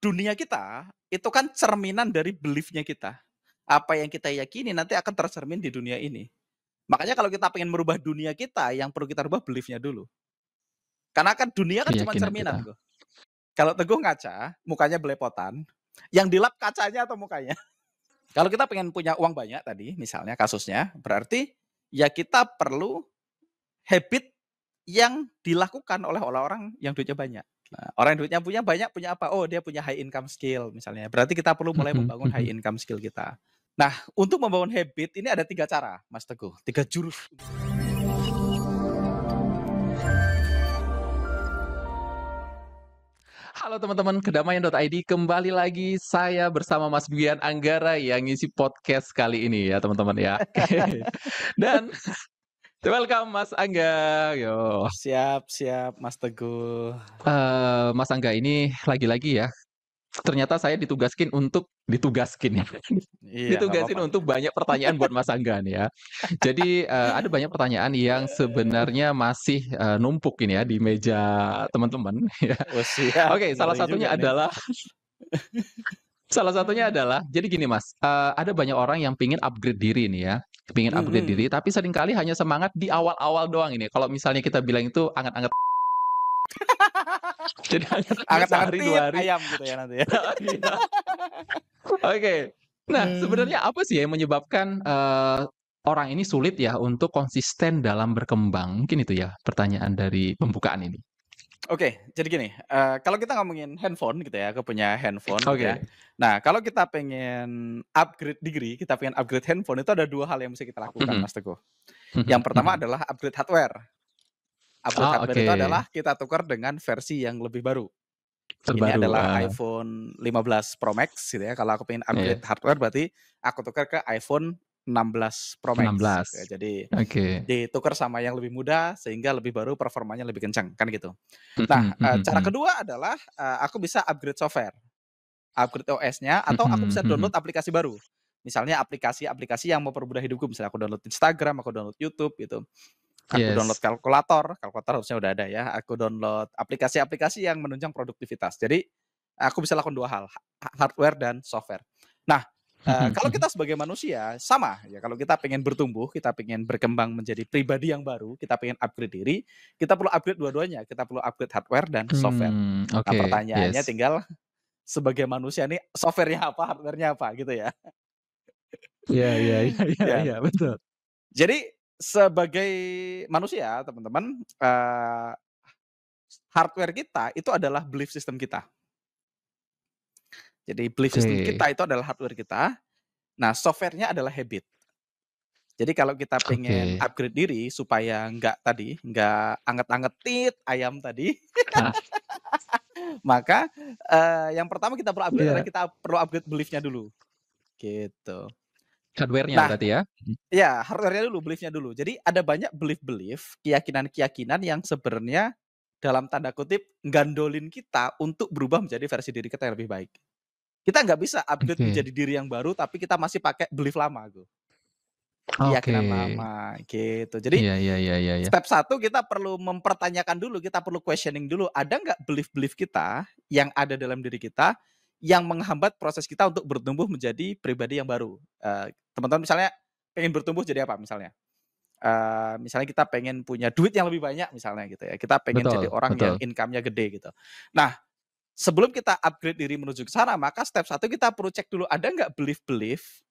dunia kita itu kan cerminan dari belief-nya kita. Apa yang kita yakini nanti akan tercermin di dunia ini. Makanya kalau kita pengen merubah dunia kita, yang perlu kita rubah belief-nya dulu. Karena kan dunia kan cuma Keyakinan cerminan, kita. Go. Kalau Teguh ngaca, mukanya belepotan, yang dilap kacanya atau mukanya? Kalau kita pengen punya uang banyak tadi, misalnya kasusnya, berarti ya kita perlu habit yang dilakukan oleh orang yang duitnya banyak. Nah, orang yang duitnya banyak punya apa? Oh, dia punya high income skill misalnya. Berarti kita perlu mulai Mhm, membangun high mhm. income skill kita. Nah, untuk membangun habit ini ada 3 cara, Mas Teguh. 3 jurus. Halo teman-teman kedamaian.id, kembali lagi saya bersama Mas Bian Anggara yang ngisi podcast kali ini ya teman-teman ya. Dan welcome Mas Angga, yo. Siap, siap, Mas Teguh. Mas Angga ini lagi-lagi ya, ternyata saya ditugaskin ya, Iya, nggak ditugasin apa-apa. untuk banyak pertanyaan buat Mas Angga nih ya. Jadi, ada banyak pertanyaan yang sebenarnya masih, numpuk ini ya di meja teman-teman ya. Oh, siap, Oke, ngeri juga nih. salah satunya adalah jadi gini Mas, ada banyak orang yang pengen upgrade diri nih ya, pengen upgrade diri Mhm. tapi seringkali hanya semangat di awal-awal doang ini. Kalau misalnya kita bilang itu anget-anget, jadi anget-anget Anget-anget sehari, tit 2 hari. ayam gitu ya nanti ya. Iya, oke. Nah, sebenarnya apa sih yang menyebabkan, orang ini sulit ya untuk konsisten dalam berkembang? Mungkin itu ya pertanyaan dari pembukaan ini. Oke, jadi gini, kalau kita ngomongin handphone gitu ya, aku punya handphone gitu ya. Oke. Nah, kalau kita pengen upgrade diri, kita pengen upgrade handphone itu ada 2 hal yang mesti kita lakukan, Mhm, Mas Teguh. mhm, Yang pertama mhm. adalah upgrade hardware. Upgrade Oh, hardware oke. itu adalah kita tukar dengan versi yang lebih baru. Ini Terbaru, adalah iPhone 15 Pro Max gitu ya. Kalau aku pengen iya, upgrade hardware berarti aku tukar ke iPhone 16 Pro Max gitu 16. ya. Jadi Oke. ditukar sama yang lebih mudah sehingga lebih baru, performanya lebih kencang, kan gitu. Nah, Mhm, mhm, cara mhm. kedua adalah, aku bisa upgrade software, upgrade OS-nya atau aku Mhm, bisa mhm. download aplikasi baru. Misalnya aplikasi-aplikasi yang mempermudah hidupku, misalnya aku download Instagram, aku download YouTube gitu. Aku download Yes. kalkulator harusnya udah ada ya, aku download aplikasi-aplikasi yang menunjang produktivitas. Jadi, aku bisa lakukan 2 hal, hardware dan software. Nah, Mhm, kalau mhm. kita sebagai manusia sama ya, kalau kita pengen bertumbuh, kita pengen berkembang menjadi pribadi yang baru, kita pengen upgrade diri, kita perlu upgrade dua-duanya, kita perlu upgrade hardware dan software. Nah, Oke, pertanyaannya yes. tinggal sebagai manusia nih software-nya apa, hardware-nya apa gitu ya. Iya, iya, iya, iya, Ya, iya, betul. jadi sebagai manusia teman-teman, hardware kita itu adalah belief system kita. Jadi belief system Oke, kita itu adalah hardware kita, nah software-nya adalah habit. Jadi kalau kita pengen oke. upgrade diri supaya nggak anget-anget tit ayam tadi, Ah, maka, yang pertama kita perlu upgrade adalah iya, kita perlu upgrade belief-nya dulu, gitu. hardware-nya Nah, berarti ya? ya hardware-nya dulu, belief-nya dulu. Jadi ada banyak belief-belief, keyakinan-keyakinan yang sebenarnya dalam tanda kutip "gandolin" kita untuk berubah menjadi versi diri kita yang lebih baik. Kita nggak bisa upgrade Oke. menjadi diri yang baru, tapi kita masih pakai belief lama tuh, Oke. keyakinan lama, gitu. Jadi, Iya, iya, iya, iya, iya. step satu kita perlu mempertanyakan dulu, kita perlu questioning dulu, ada nggak belief-belief kita yang ada dalam diri kita, yang menghambat proses kita untuk bertumbuh menjadi pribadi yang baru. Teman-teman misalnya pengen bertumbuh jadi apa misalnya? Misalnya kita pengen punya duit yang lebih banyak misalnya gitu ya, kita pengen jadi Betul, orang yang betul. income-nya gede gitu. Nah, sebelum kita upgrade diri menuju ke sana, maka step satu kita perlu cek dulu, ada nggak belief-belief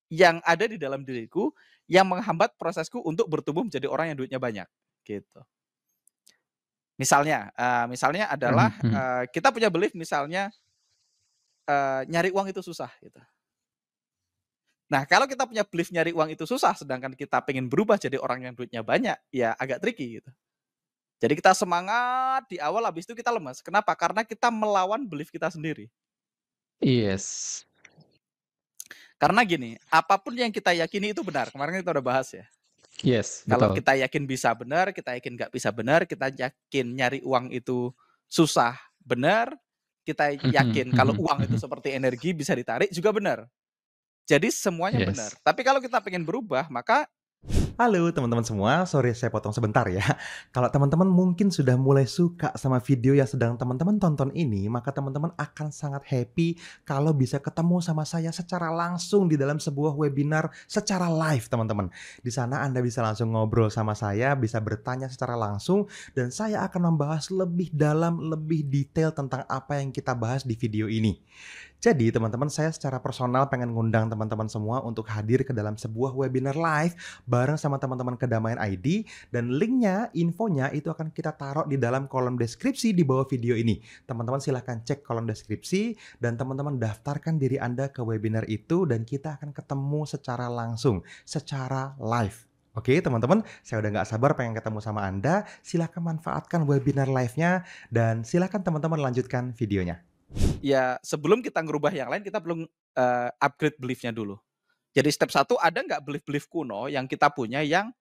yang ada di dalam diriku, yang menghambat prosesku untuk bertumbuh menjadi orang yang duitnya banyak, gitu. Misalnya adalah, Mhm, mhm. kita punya belief misalnya, nyari uang itu susah, gitu. Nah, kalau kita punya belief nyari uang itu susah, sedangkan kita pengen berubah jadi orang yang duitnya banyak, ya agak tricky, gitu. Jadi kita semangat di awal, habis itu kita lemes. Kenapa? Karena kita melawan belief kita sendiri. Yes. Karena gini, apapun yang kita yakini itu benar, kemarin kan kita udah bahas ya. Yes, Kalau betul. kita yakin bisa benar, kita yakin nggak bisa benar, kita yakin nyari uang itu susah, benar. Kita Mhm, yakin kalau mhm, uang itu mhm. seperti energi bisa ditarik, juga benar. Jadi semuanya benar. Yes. Tapi kalau kita pengen berubah, maka Halo teman-teman semua, sorry saya potong sebentar ya. Kalau teman-teman mungkin sudah mulai suka sama video yang sedang teman-teman tonton ini, maka teman-teman akan sangat happy kalau bisa ketemu sama saya secara langsung di dalam sebuah webinar secara live teman-teman. Di sana Anda bisa langsung ngobrol sama saya, bisa bertanya secara langsung, dan saya akan membahas lebih dalam, lebih detail tentang apa yang kita bahas di video ini. Jadi teman-teman, saya secara personal pengen ngundang teman-teman semua untuk hadir ke dalam sebuah webinar live bareng sama teman-teman Kedamaian ID, dan linknya, infonya itu akan kita taruh di dalam kolom deskripsi di bawah video ini. Teman-teman silahkan cek kolom deskripsi dan teman-teman daftarkan diri Anda ke webinar itu dan kita akan ketemu secara langsung, secara live. Oke teman-teman, saya udah nggak sabar pengen ketemu sama Anda. Silahkan manfaatkan webinar live-nya dan silahkan teman-teman lanjutkan videonya. Ya sebelum kita ngerubah yang lain kita perlu upgrade belief-nya dulu. Jadi step 1 ada nggak belief-belief kuno yang kita punya yang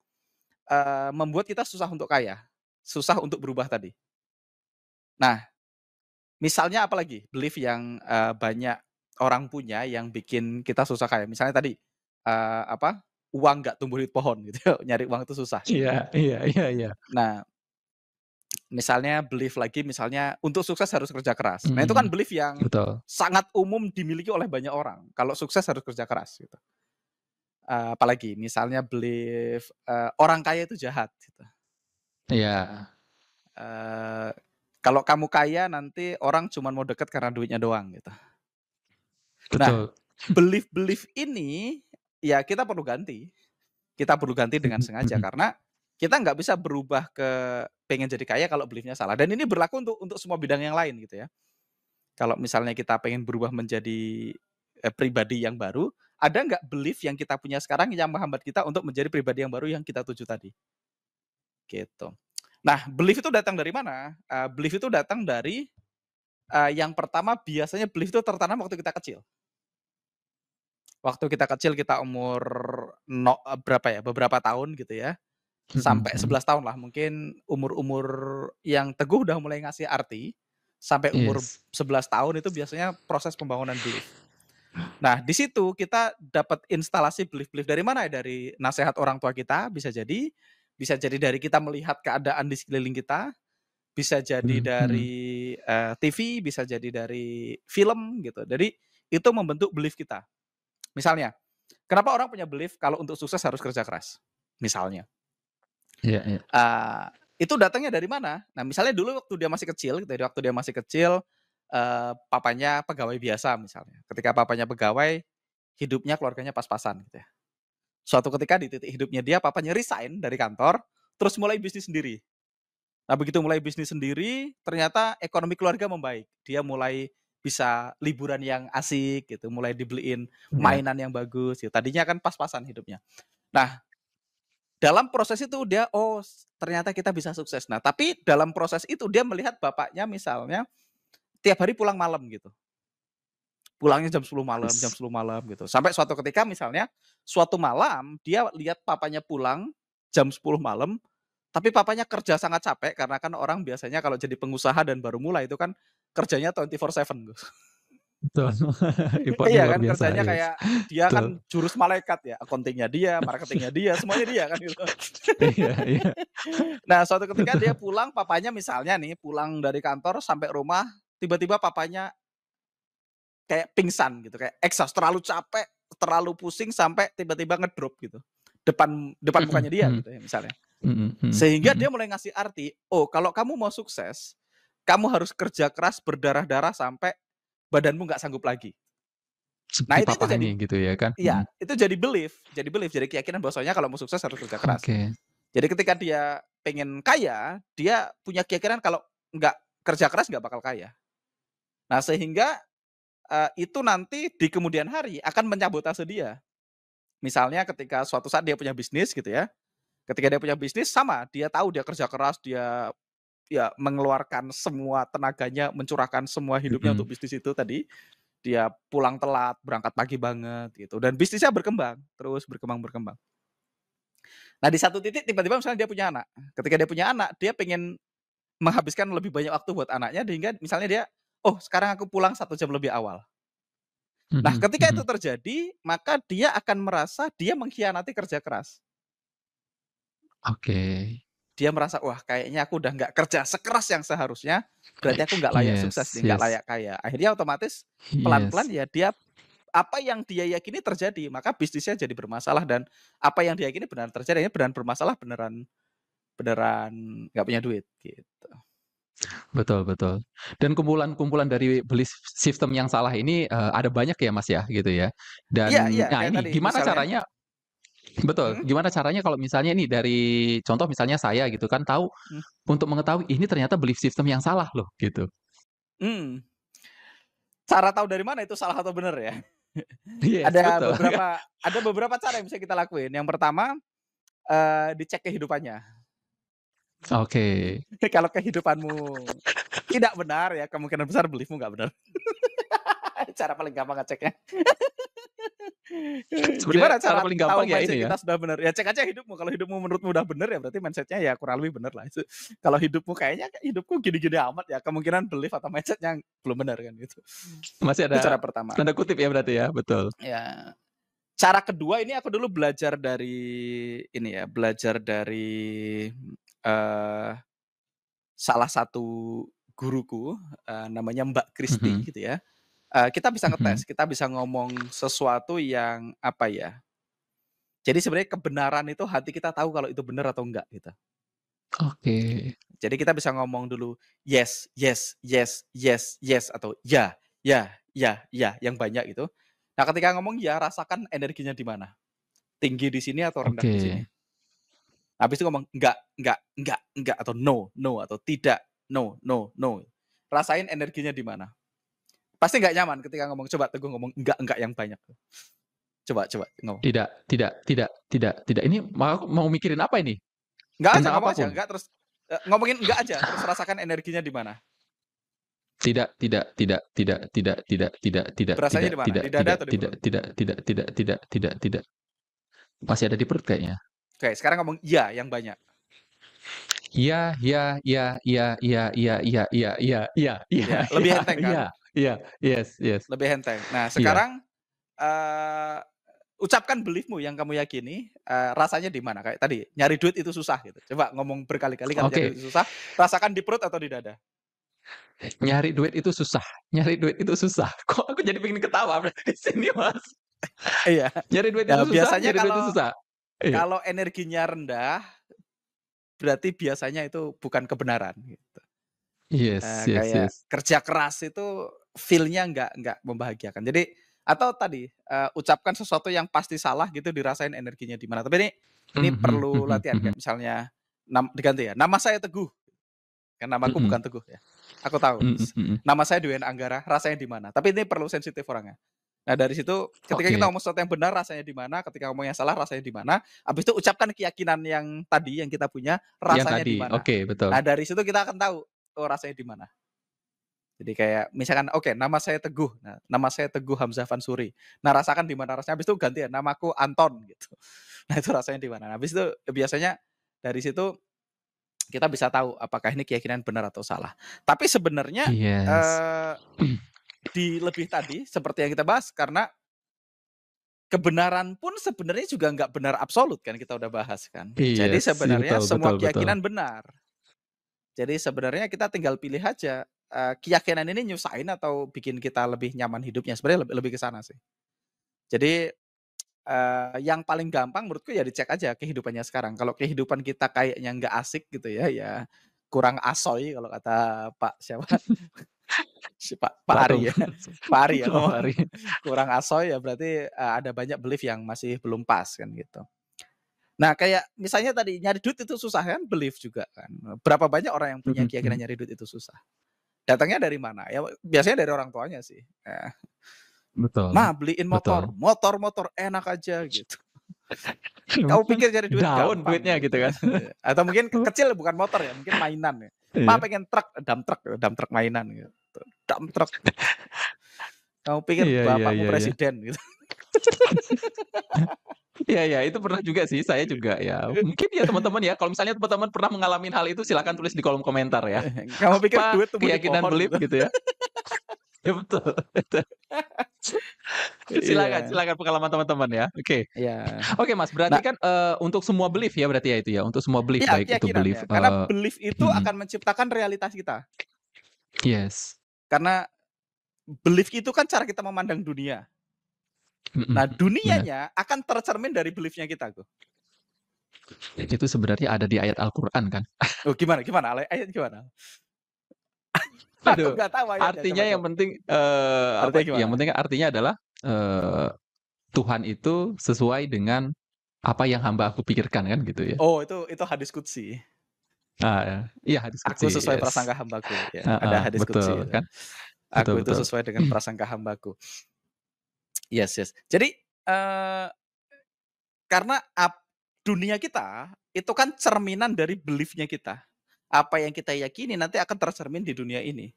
membuat kita susah untuk kaya, susah untuk berubah tadi. Nah, misalnya apalagi belief yang banyak orang punya yang bikin kita susah kaya. Misalnya tadi apa, uang nggak tumbuh di pohon gitu, nyari uang itu susah. Iya iya iya iya. Nah, misalnya belief lagi misalnya untuk sukses harus kerja keras. Nah, itu kan Mhm, belief yang betul. sangat umum dimiliki oleh banyak orang, kalau sukses harus kerja keras gitu. Apalagi misalnya belief orang kaya itu jahat gitu. Iya, Eee, kalau kamu kaya nanti orang cuman mau deket karena duitnya doang gitu. Nah, betul. belief-belief ini ya kita perlu ganti dengan Mhm sengaja mhm. karena kita nggak bisa berubah ke pengen jadi kaya kalau belief-nya salah dan ini berlaku untuk semua bidang yang lain gitu ya. Kalau misalnya kita pengen berubah menjadi pribadi yang baru, ada nggak belief yang kita punya sekarang yang menghambat kita untuk menjadi pribadi yang baru yang kita tuju tadi, gitu. Nah, belief itu datang dari mana? Belief itu datang dari yang pertama biasanya belief itu tertanam waktu kita kecil. Waktu kita kecil kita umur berapa ya, beberapa tahun gitu ya, Mhm sampai mhm. 11 tahun lah mungkin umur-umur yang Teguh udah mulai ngasih arti, sampai umur Yes. 11 tahun itu biasanya proses pembangunan belief. Nah, di situ kita dapat instalasi belief-belief dari mana ya, dari nasihat orang tua kita bisa jadi dari kita melihat keadaan di sekeliling kita, bisa jadi Mhm mhm. dari TV, bisa jadi dari film gitu. Jadi itu membentuk belief kita. Misalnya, kenapa orang punya belief kalau untuk sukses harus kerja keras? Misalnya, Iya iya. eee, itu datangnya dari mana? Nah, misalnya dulu waktu dia masih kecil, dari waktu dia masih kecil, papanya pegawai biasa misalnya. Ketika papanya pegawai, hidupnya keluarganya pas-pasan gitu ya. Suatu ketika di titik hidupnya dia, papanya resign dari kantor, terus mulai bisnis sendiri. Nah, begitu mulai bisnis sendiri, ternyata ekonomi keluarga membaik. Dia mulai bisa liburan yang asik gitu, mulai dibeliin Iya. mainan yang bagus gitu. Tadinya kan pas-pasan hidupnya. Nah, dalam proses itu dia, "Oh, ternyata kita bisa sukses." Nah, tapi dalam proses itu dia melihat bapaknya misalnya tiap hari pulang malam gitu. Pulangnya jam Yes. 10 malam gitu. Sampai suatu ketika misalnya, suatu malam dia lihat papanya pulang jam 10 malam, tapi papanya kerja sangat capek karena kan orang biasanya kalau jadi pengusaha dan baru mulai itu kan kerjanya 24/7 Gus. Betul. Effortnya Iya luar kan biasa, kerjanya yes. kayak dia Betul. kan jurus malaikat ya, accounting-nya dia, marketing-nya dia, semuanya dia kan gitu. Iya iya. Nah, suatu ketika dia Betul. pulang, papanya misalnya nih pulang dari kantor sampai rumah, tiba-tiba papanya kayak pingsan gitu, kayak exhaust, terlalu capek, terlalu pusing sampai tiba-tiba ngedrop gitu. Depan depan Mhm mukanya dia mhm. gitu ya misalnya. Mhm mhm Sehingga mhm. dia mulai ngasih arti, "Oh, kalau kamu mau sukses, kamu harus kerja keras berdarah-darah sampai badanmu nggak sanggup lagi." Nah, Seperti itu papa jadi ini gitu ya kan? iya, Mhm. itu jadi belief, jadi keyakinan bahwasanya kalau mau sukses harus kerja keras. Oke. Jadi ketika dia pengen kaya, dia punya keyakinan kalau nggak kerja keras nggak bakal kaya. Nah, sehingga itu nanti di kemudian hari akan menyabotase dia. Misalnya ketika suatu saat dia punya bisnis gitu ya, ketika dia punya bisnis sama, dia tahu dia kerja keras, dia ya mengeluarkan semua tenaganya, mencurahkan semua hidupnya Mhm. untuk bisnis itu tadi, dia pulang telat, berangkat pagi banget gitu, dan bisnisnya berkembang, terus berkembang berkembang. Nah, di satu titik tiba-tiba misalnya dia punya anak, ketika dia punya anak, dia pengen menghabiskan lebih banyak waktu buat anaknya sehingga misalnya dia, "Oh, sekarang aku pulang 1 jam lebih awal." Nah, Mhm ketika itu mhm. terjadi, maka dia akan merasa dia mengkhianati kerja keras. Oke. Dia merasa, wah kayaknya aku udah nggak kerja sekeras yang seharusnya, berarti aku nggak layak sukses Yes, nih, nggak yes, layak kaya. Akhirnya otomatis pelan-pelan yes. ya dia apa yang dia yakini terjadi, maka bisnisnya jadi bermasalah dan apa yang dia yakini benar terjadi, akhirnya beneran bermasalah, beneran beneran nggak punya duit gitu. Betul, betul. Dan kumpulan-kumpulan dari belief system yang salah ini ada banyak ya Mas ya, gitu ya. Iya iya, Dan nah kayak ini tadi gimana misalnya caranya betul, mhm, gimana caranya kalau misalnya nih dari contoh misalnya saya gitu kan tahu mmm, untuk mengetahui ini ternyata belief system yang salah loh, gitu. mmm, cara tahu dari mana itu salah atau bener ya? Yes, Ada betul. beberapa cara yang bisa kita lakuin. Yang pertama, dicek kehidupannya. Oke. Kalau kehidupanmu tidak benar ya kemungkinan besar beliefmu nggak benar. Cara paling gampang ngeceknya. Sebenarnya Gimana cara cara paling tahu gampang ya mindset ini ya. kita sudah benar? Ya cek aja hidupmu, kalau hidupmu menurutmu udah benar ya berarti mindset-nya ya kurang lebih benar lah itu. Kalau hidupmu kayaknya hidupku gini-gini amat ya, kemungkinan belief atau mindset-nya belum benar kan gitu. Masih Itu cara ada pertama. tanda kutip ya berarti ya, betul. Ya, cara kedua ini aku dulu belajar dari ini ya, belajar dari, eee, salah satu guruku, namanya Mbak Kristi Mhm, gitu ya. Kita bisa mhm. ngetes, kita bisa ngomong sesuatu yang apa ya, jadi sebenarnya kebenaran itu hati kita tahu kalau itu benar atau enggak gitu. Oke, Jadi kita bisa ngomong dulu, yes, yes, yes, yes, yes, atau ya, ya, ya, ya, yang banyak gitu. Nah ketika ngomong ya, rasakan energinya di mana. Tinggi di sini atau rendah oke. di sini. Habis itu ngomong enggak, atau no, no, atau tidak, no, no, no. Rasain energinya di mana. Pasti nggak nyaman ketika ngomong, coba Teguh ngomong enggak yang banyak. Coba coba ngomong. Tidak. Ini mau mikirin apa ini? Enggak aja, Tentang ngomong aja, apapun? enggak terus, ngomongin enggak aja, terus rasakan energinya di mana. Berasanya di mana? Di dada atau di perut? Tidak. Masih ada di perut kayaknya. Oke, sekarang ngomong iya yang banyak. Iya, Ya, lebih enteng kan? yes. Lebih enteng. Nah, Iya, sekarang, eee, ucapkan belief-mu yang kamu yakini, rasanya di mana? Kayak tadi, nyari duit itu susah gitu. Coba ngomong berkali-kali kalau nyari oke. duit itu susah, rasakan di perut atau di dada? Nyari duit itu susah. Kok aku jadi pengen ketawa berarti di sini, Mas. Iya. Ya biasanya Nyari duit itu kalau susah. Iya. kalau energinya rendah, berarti biasanya itu bukan kebenaran gitu. Kayak Yes. kerja keras itu feel-nya nggak membahagiakan. Jadi atau tadi, ucapkan sesuatu yang pasti salah gitu dirasain energinya di mana. Tapi ini Mhm perlu mhm latihan mhm kayak misalnya diganti ya, nama saya Teguh, kan namaku mhm bukan Teguh ya. Aku tahu, mhm. nama saya Dewen Anggara, rasanya di mana. Tapi ini perlu sensitif orangnya. Nah dari situ ketika kita Oke, ngomong sesuatu yang benar rasanya di mana, ketika ngomong yang salah rasanya di mana, habis itu ucapkan keyakinan yang tadi yang kita punya yang rasanya di tadi, mana. oke betul. Nah dari situ kita akan tahu, oh rasanya di mana. Jadi kayak misalkan, oke nama saya Teguh, nah nama saya Teguh Hamzah Fansuri. Nah rasakan di mana rasanya, habis itu ganti ya, namaku Anton gitu. Nah itu rasanya di mana. Nah, habis itu biasanya dari situ kita bisa tahu apakah ini keyakinan benar atau salah. Tapi sebenarnya, Yes. eee, di lebih tadi seperti yang kita bahas karena kebenaran pun sebenarnya juga nggak benar absolut kan kita udah bahas kan. Jadi Yes, iya sebenarnya semua betul. keyakinan benar. Jadi sebenarnya kita tinggal pilih aja, keyakinan ini nyusahin atau bikin kita lebih nyaman hidupnya, sebenarnya lebih lebih ke sana sih. Jadi, yang paling gampang menurutku ya dicek aja kehidupannya sekarang. Kalau kehidupan kita kayaknya nggak asik gitu ya, ya kurang asoy kalau kata Pak siapa, si Pak Pak Tung. Ari ya, Pak Ari ya, Oh, Ari. kurang asoy ya berarti, ada banyak belief yang masih belum pas kan gitu. Nah kayak misalnya tadi nyari duit itu susah kan belief juga kan. Berapa banyak orang yang punya keyakinan Mhm. nyari duit itu susah. Datangnya dari mana? Ya biasanya dari orang tuanya sih. "Ma Betul beliin motor, betul. motor enak aja," gitu. "Kamu pikir cari duit Daun gampang?" duitnya gitu Gitu. kan. Atau mungkin kecil bukan motor ya, mungkin mainan ya. "Ma Iya. pengen truk," dump truck mainan gitu. Dump truck, "Kamu pikir bapakmu Iya. presiden?" Gitu. Iya, itu pernah juga sih, saya juga ya. Mungkin ya teman-teman ya, kalau misalnya teman-teman pernah mengalami hal itu silakan tulis di kolom komentar ya. "Kamu pikir Apa duit tumbuh di keyakinan pohon?" belief Gitu. gitu ya. Ya betul. Iya. Silakan pengalaman teman-teman ya. Oke. Iya. Oke, Mas, berarti Nah, kan, untuk semua belief ya berarti ya itu ya, untuk semua belief iya baik itu keyakinan belief, ya. Karena belief itu mhm, akan menciptakan realitas kita. yes, Karena belief itu kan cara kita memandang dunia. mhm, Nah, benar. dunianya akan tercermin dari belief-nya kita tuh. Itu sebenarnya ada di ayat Al-Qur'an kan. Oh, gimana gimana? Ayat gimana? Aku Aduh, nggak tahu ayatnya, artinya coba yang coba. penting, Artinya yang gimana? penting artinya adalah, eee, Tuhan itu sesuai dengan apa yang hamba aku pikirkan kan gitu ya. Oh, itu hadis qudsi. Iya hadis Aku qudsi, sesuai yes. prasangka hambaku, ya. Ada Heeh, hadis qudsi betul itu. kan. Betul Aku itu betul. sesuai dengan prasangka hambaku. Yes, yes. Jadi, karena dunia kita itu kan cerminan dari belief-nya kita. Apa yang kita yakini nanti akan tercermin di dunia ini.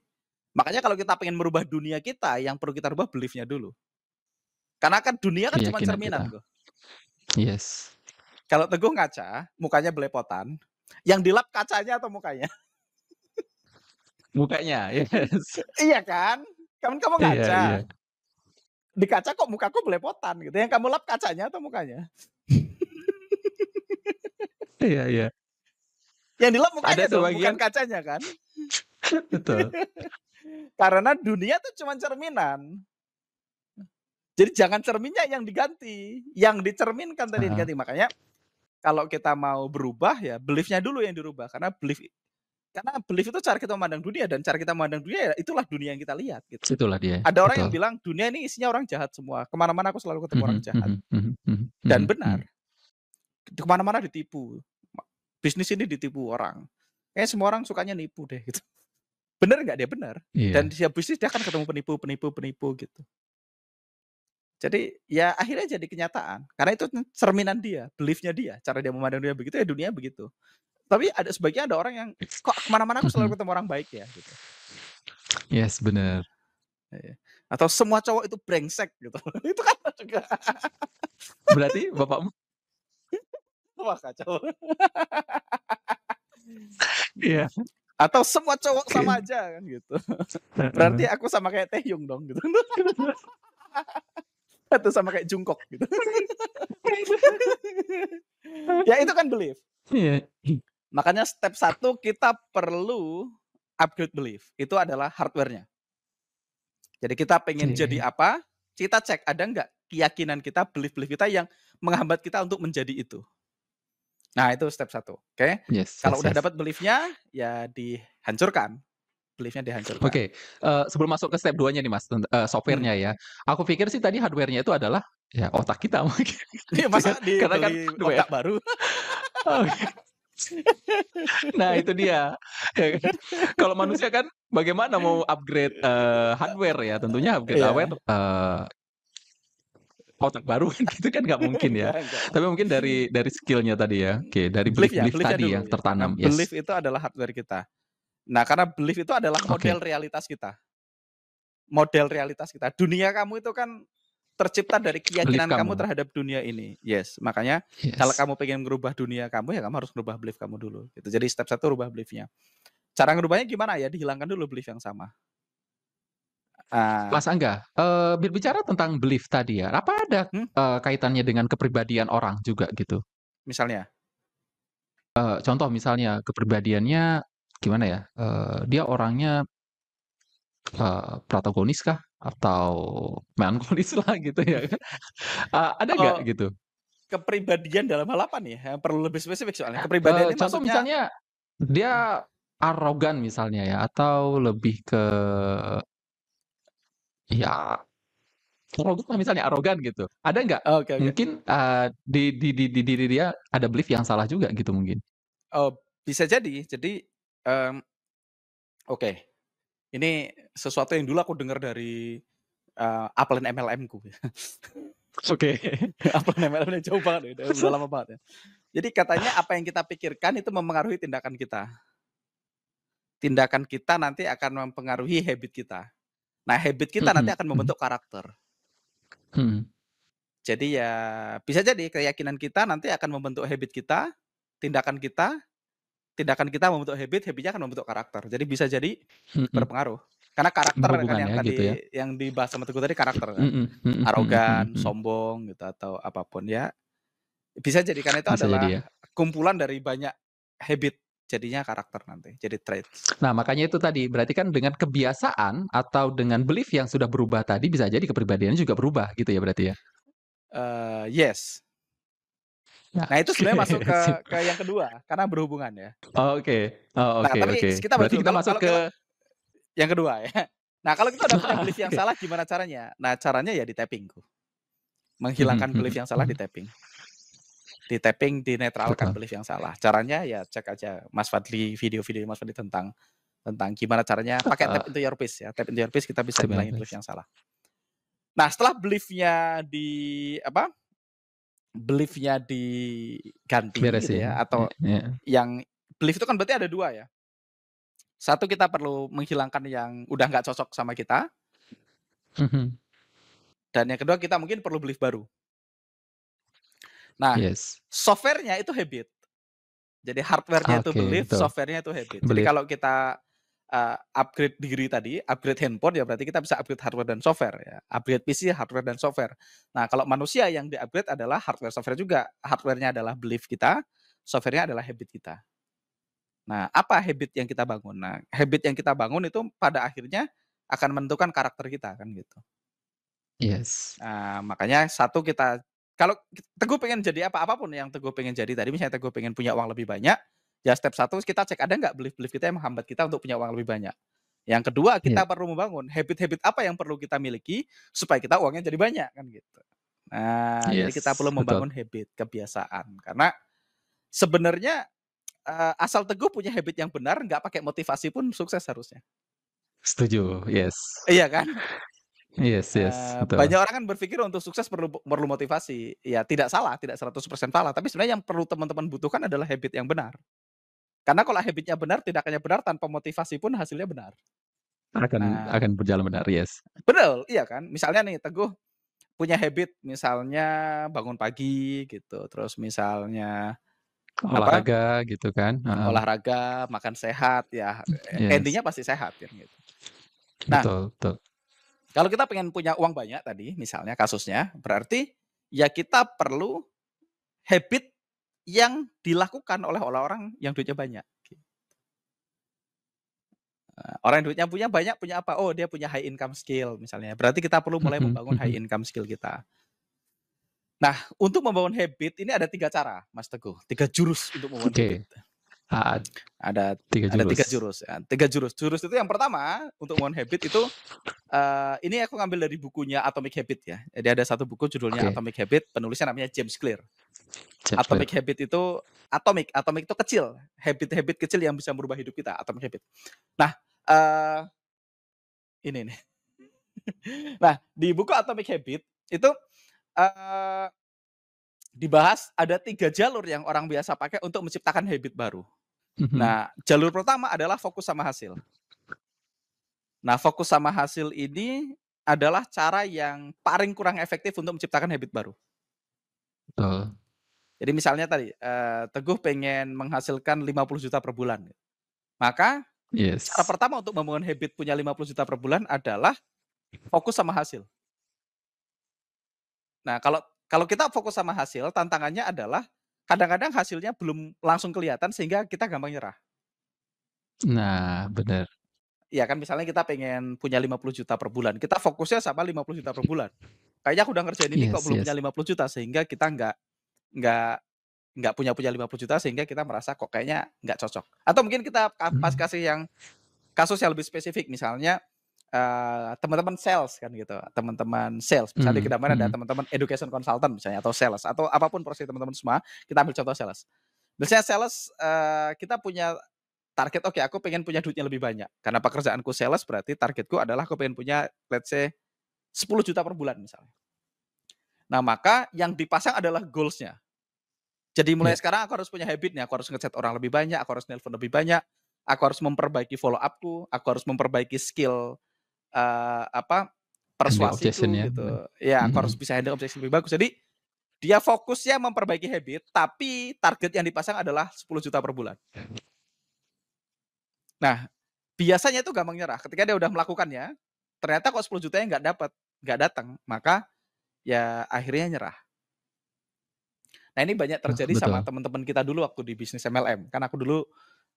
Makanya kalau kita pengen merubah dunia kita, yang perlu kita rubah belief-nya dulu. Karena kan dunia kan cuma Keyakinan cerminan kita. kok. Yes. Kalau Teguh ngaca, mukanya belepotan, yang dilap kacanya atau mukanya? Mukanya, yes. Iya kan? Kan kamu Iya iya. ngaca, di kaca kok mukaku belepotan gitu, yang kamu lap kacanya atau mukanya? Iya iya. Yang dilap Ada mukanya dong, bukan sebagian kacanya kan? betul. Karena dunia tuh cuma cerminan. Jadi jangan cerminnya yang diganti, yang dicerminkan tadi Heeh. diganti. Makanya kalau kita mau berubah ya belief-nya dulu yang dirubah, karena belief itu cara kita memandang dunia, dan cara kita memandang dunia ya itulah dunia yang kita lihat gitu. Itulah dia, Ada orang yang betul. bilang dunia ini isinya orang jahat semua, kemana mana aku selalu ketemu orang Mhm jahat, mhm mhm mhm dan mhm benar, mhm. kemana mana ditipu, bisnis ini ditipu orang, kayaknya semua orang sukanya nipu deh gitu. Bener nggak? Dia benar, dan Iya. setiap bisnis dia akan ketemu penipu gitu. Jadi ya akhirnya jadi kenyataan, karena itu cerminan dia, belief-nya dia, cara dia memandang dunia begitu ya dunia begitu. Tapi sebaiknya ada orang yang, "Kok kemana mana aku Mhm. selalu ketemu orang baik ya?" Gitu. Yes, bener. Iya. Atau semua cowok itu brengsek gitu. Itu kan juga Berarti bapakmu wah kacau. iya, Atau semua cowok oke. sama aja kan gitu. Berarti Heeh. aku sama kayak Taehyung dong gitu. Atau sama kayak Jungkook gitu. Ya itu kan belief. Iya. Makanya step 1 kita perlu upgrade belief. Itu adalah hardware-nya. Jadi kita pengen jadi Oke. apa, kita cek ada nggak keyakinan kita, belief-belief kita yang menghambat kita untuk menjadi itu. Nah itu step 1, oke. Yes Kalau yes udah yes. dapat belief-nya, ya dihancurkan, belief-nya dihancurkan. Oke, sebelum masuk ke step 2-nya nih Mas, Mhm. software-nya ya. Aku pikir sih tadi hardware-nya itu adalah, ya otak kita mungkin Iya gitu kan, masa karena kan dibeli hardware. otak baru? Oke. Nah itu dia, ya kan. Kalau manusia kan bagaimana mau upgrade, hardware ya, tentunya upgrade hardware, Iya. otak baru kan gitu kan nggak mungkin ya. Enggak. Tapi mungkin dari skill-nya tadi ya, oke, dari Belief-nya belief-belief belief-nya tadi yang dulu ya, karena tertanam, yes. belief itu adalah hardware kita. Nah, karena belief itu adalah model Oke, realitas kita. Model realitas kita. Dunia kamu itu kan tercipta dari belief keyakinan kamu kamu, terhadap dunia ini. Yes, makanya kalau yes. kamu pengen merubah dunia kamu, ya kamu harus merubah belief kamu dulu, gitu. Jadi step 1 rubah belief-nya. Cara ngerubahnya gimana? Ya dihilangkan dulu belief yang sama. Ah, Mas Angga, berbicara tentang belief tadi ya, apa ada, hmm, kaitannya dengan kepribadian orang juga gitu? misalnya? Contoh misalnya kepribadiannya gimana ya, dia orangnya, protagonis kah? Atau melankolis lah gitu ya kan? Ada nggak Oh, gitu? kepribadian dalam hal apa nih? Perlu lebih spesifik soalnya. Kepribadian ini Contoh maksudnya misalnya dia arogan misalnya ya, atau lebih ke ya arogan lah misalnya, arogan gitu. Ada nggak oke oke. mungkin, di diri dia ada belief yang salah juga gitu mungkin? Oh, bisa jadi. Jadi, mmm, oke, ini sesuatu yang dulu aku dengar dari, upline MLM-ku. Oke. Upline MLM jauh banget ya, udah lama banget ya. Jadi katanya apa yang kita pikirkan itu memengaruhi tindakan kita. Tindakan kita nanti akan mempengaruhi habit kita. Nah, habit kita nanti Mhm akan mhm membentuk karakter. mhm. Jadi ya bisa jadi keyakinan kita nanti akan membentuk habit kita, tindakan kita, tindakan kita membentuk habit, habit-nya akan membentuk karakter. Jadi bisa jadi Mhm. berpengaruh. Karena karakter kan Berhubungan yang ya gitu ya? tadi yang dibahas sama Teguh tadi karakter kan. Mhm mhm mhm mhm Arogan, mhm. sombong gitu atau apapun ya. Bisa jadi karena itu Bisa jadi adalah ya. kumpulan dari banyak habit, jadinya karakter nanti, jadi traits. Nah, makanya itu tadi, berarti kan dengan kebiasaan atau dengan belief yang sudah berubah tadi bisa jadi kepribadiannya juga berubah gitu ya berarti ya? Yes. Nah, Nah itu sebenarnya masuk oke, sip. ke yang kedua, karena berhubungan ya. Oke. Oh, Nah oke tapi oke. kita balik Berarti dulu, kita kalau masuk kalau ke kalau yang kedua ya. Nah kalau kita udah punya belief yang oke. salah gimana caranya? Nah caranya ya di-tapping. Mhm Menghilangkan belief mhm yang salah mhm. di-tapping. Di-tapping, dinetralkan Betul. belief yang salah. Caranya ya cek aja Mas Fadli, video-video Mas Fadli tentang gimana caranya pakai tap Heeh, into your pace ya. Tap into your pace kita bisa tim ngilangin belief habis. yang salah. Nah setelah belief-nya di apa, belief-nya diganti gitu ya, Beresin. atau Iya. yang belief itu kan berarti ada 2 ya. Satu kita perlu menghilangkan yang udah nggak cocok sama kita, Mhm. dan yang kedua kita mungkin perlu belief baru. Nah, Yes. software-nya itu habit. Jadi hardware-nya itu Oke, belief, betul. software-nya itu habit. Jadi Belief. kalau kita, upgrade diri tadi, upgrade handphone ya berarti kita bisa upgrade hardware dan software ya. Upgrade PC, hardware dan software. Nah, kalau manusia yang di-upgrade adalah hardware, software juga. Hardware-nya adalah belief kita, software-nya adalah habit kita. Nah, apa habit yang kita bangun? Nah, habit yang kita bangun itu pada akhirnya akan menentukan karakter kita kan gitu. Yes. Nah, makanya satu kita kalau Teguh pengen jadi apapun yang Teguh pengen jadi tadi, misalnya Teguh pengen punya uang lebih banyak, ya step satu kita cek ada nggak belief-belief kita yang menghambat kita untuk punya uang lebih banyak. Yang kedua, Iya. kita perlu membangun habit-habit apa yang perlu kita miliki supaya kita uangnya jadi banyak kan gitu. Nah, jadi kita perlu Yes, betul. membangun habit, kebiasaan. Karena sebenarnya, asal Teguh punya habit yang benar, nggak pakai motivasi pun sukses harusnya. Setuju, yes. Iya kan? Yes yes, betul. Banyak orang kan berpikir untuk sukses perlu perlu motivasi. Ya tidak salah, tidak 100% salah, tapi sebenarnya yang perlu teman-teman butuhkan adalah habit yang benar. Karena kalau habit-nya benar, tindakannya benar, tanpa motivasi pun hasilnya benar. Nah, Akan berjalan benar, yes. betul, iya kan? Misalnya nih Teguh punya habit misalnya bangun pagi gitu, terus misalnya apa, Olahraga gitu kan, heeh. olahraga, makan sehat, ya Yes, ending-nya pasti sehat kan gitu. Nah, betul betul. kalau kita pengen punya uang banyak tadi misalnya kasusnya, berarti ya kita perlu habit yang dilakukan oleh orang-orang yang duitnya banyak. Orang yang duitnya punya banyak, punya apa? Oh, dia punya high income skill misalnya. Berarti kita perlu mulai Mhm membangun high mhm. income skill kita. Nah, untuk membangun habit ini ada 3 cara, Mas Teguh, 3 jurus untuk membangun habit. Oke, heeh, Ada 3 ada 3 jurus. jurus ya, 3 jurus. Jurus itu yang pertama untuk membangun habit itu, ini aku ngambil dari bukunya Atomic Habit ya. Jadi ada satu buku judulnya Oke, Atomic Habit, penulisnya namanya James Clear. James Clear. Atomic Habit itu atomic itu kecil, habit-habit kecil yang bisa merubah hidup kita, atomic habit. Nah, eee, ini nih. Nah, di buku Atomic Habit itu, eee, dibahas ada 3 jalur yang orang biasa pakai untuk menciptakan habit baru. Mhm, Nah, jalur pertama adalah fokus sama hasil. Nah, fokus sama hasil ini adalah cara yang paling kurang efektif untuk menciptakan habit baru. betul. Jadi misalnya tadi, Teguh pengen menghasilkan 50 juta per bulan. Maka cara Yes. pertama untuk membangun habit punya 50 juta per bulan adalah fokus sama hasil. Nah, kalau kalau kita fokus sama hasil, tantangannya adalah kadang-kadang hasilnya belum langsung kelihatan sehingga kita gampang nyerah. Nah, bener. Iya kan, misalnya kita pengen punya 50 juta per bulan, kita fokusnya sama 50 juta per bulan. Kayaknya aku udah ngerjain ini kok Yes belum punya yes. 50 juta sehingga kita nggak nggak punya 50 juta sehingga kita merasa kok kayaknya nggak cocok. Atau mungkin kita pas Mhm. kasih yang kasus yang lebih spesifik, misalnya, teman-teman sales kan gitu, teman-teman sales, misalnya di Mhm Kedamaian ada mhm. teman-teman education consultant misalnya atau sales atau apapun profesi teman-teman semua, kita ambil contoh sales. Misalnya sales, kita punya target, oke aku pengen punya duitnya lebih banyak, karena pekerjaanku sales berarti targetku adalah aku pengen punya let's say 10 juta per bulan misalnya. Nah maka yang dipasang adalah goals-nya. Jadi mulai Iya, sekarang aku harus punya habit nih, aku harus nge-chat orang lebih banyak, aku harus nelpon lebih banyak, aku harus memperbaiki follow up-ku, aku harus memperbaiki skill, apa, handle objection persuasiku ya. gitu. Ya, aku harus Mhm. bisa handle objection lebih bagus. Jadi, dia fokusnya memperbaiki habit, tapi target yang dipasang adalah 10 juta per bulan. Nah, biasanya itu gampang nyerah. Ketika dia udah melakukannya, ternyata kok 10 jutanya nggak datang, maka ya akhirnya nyerah. Nah ini banyak terjadi sama betul. teman-teman kita dulu waktu di bisnis MLM. Kan aku dulu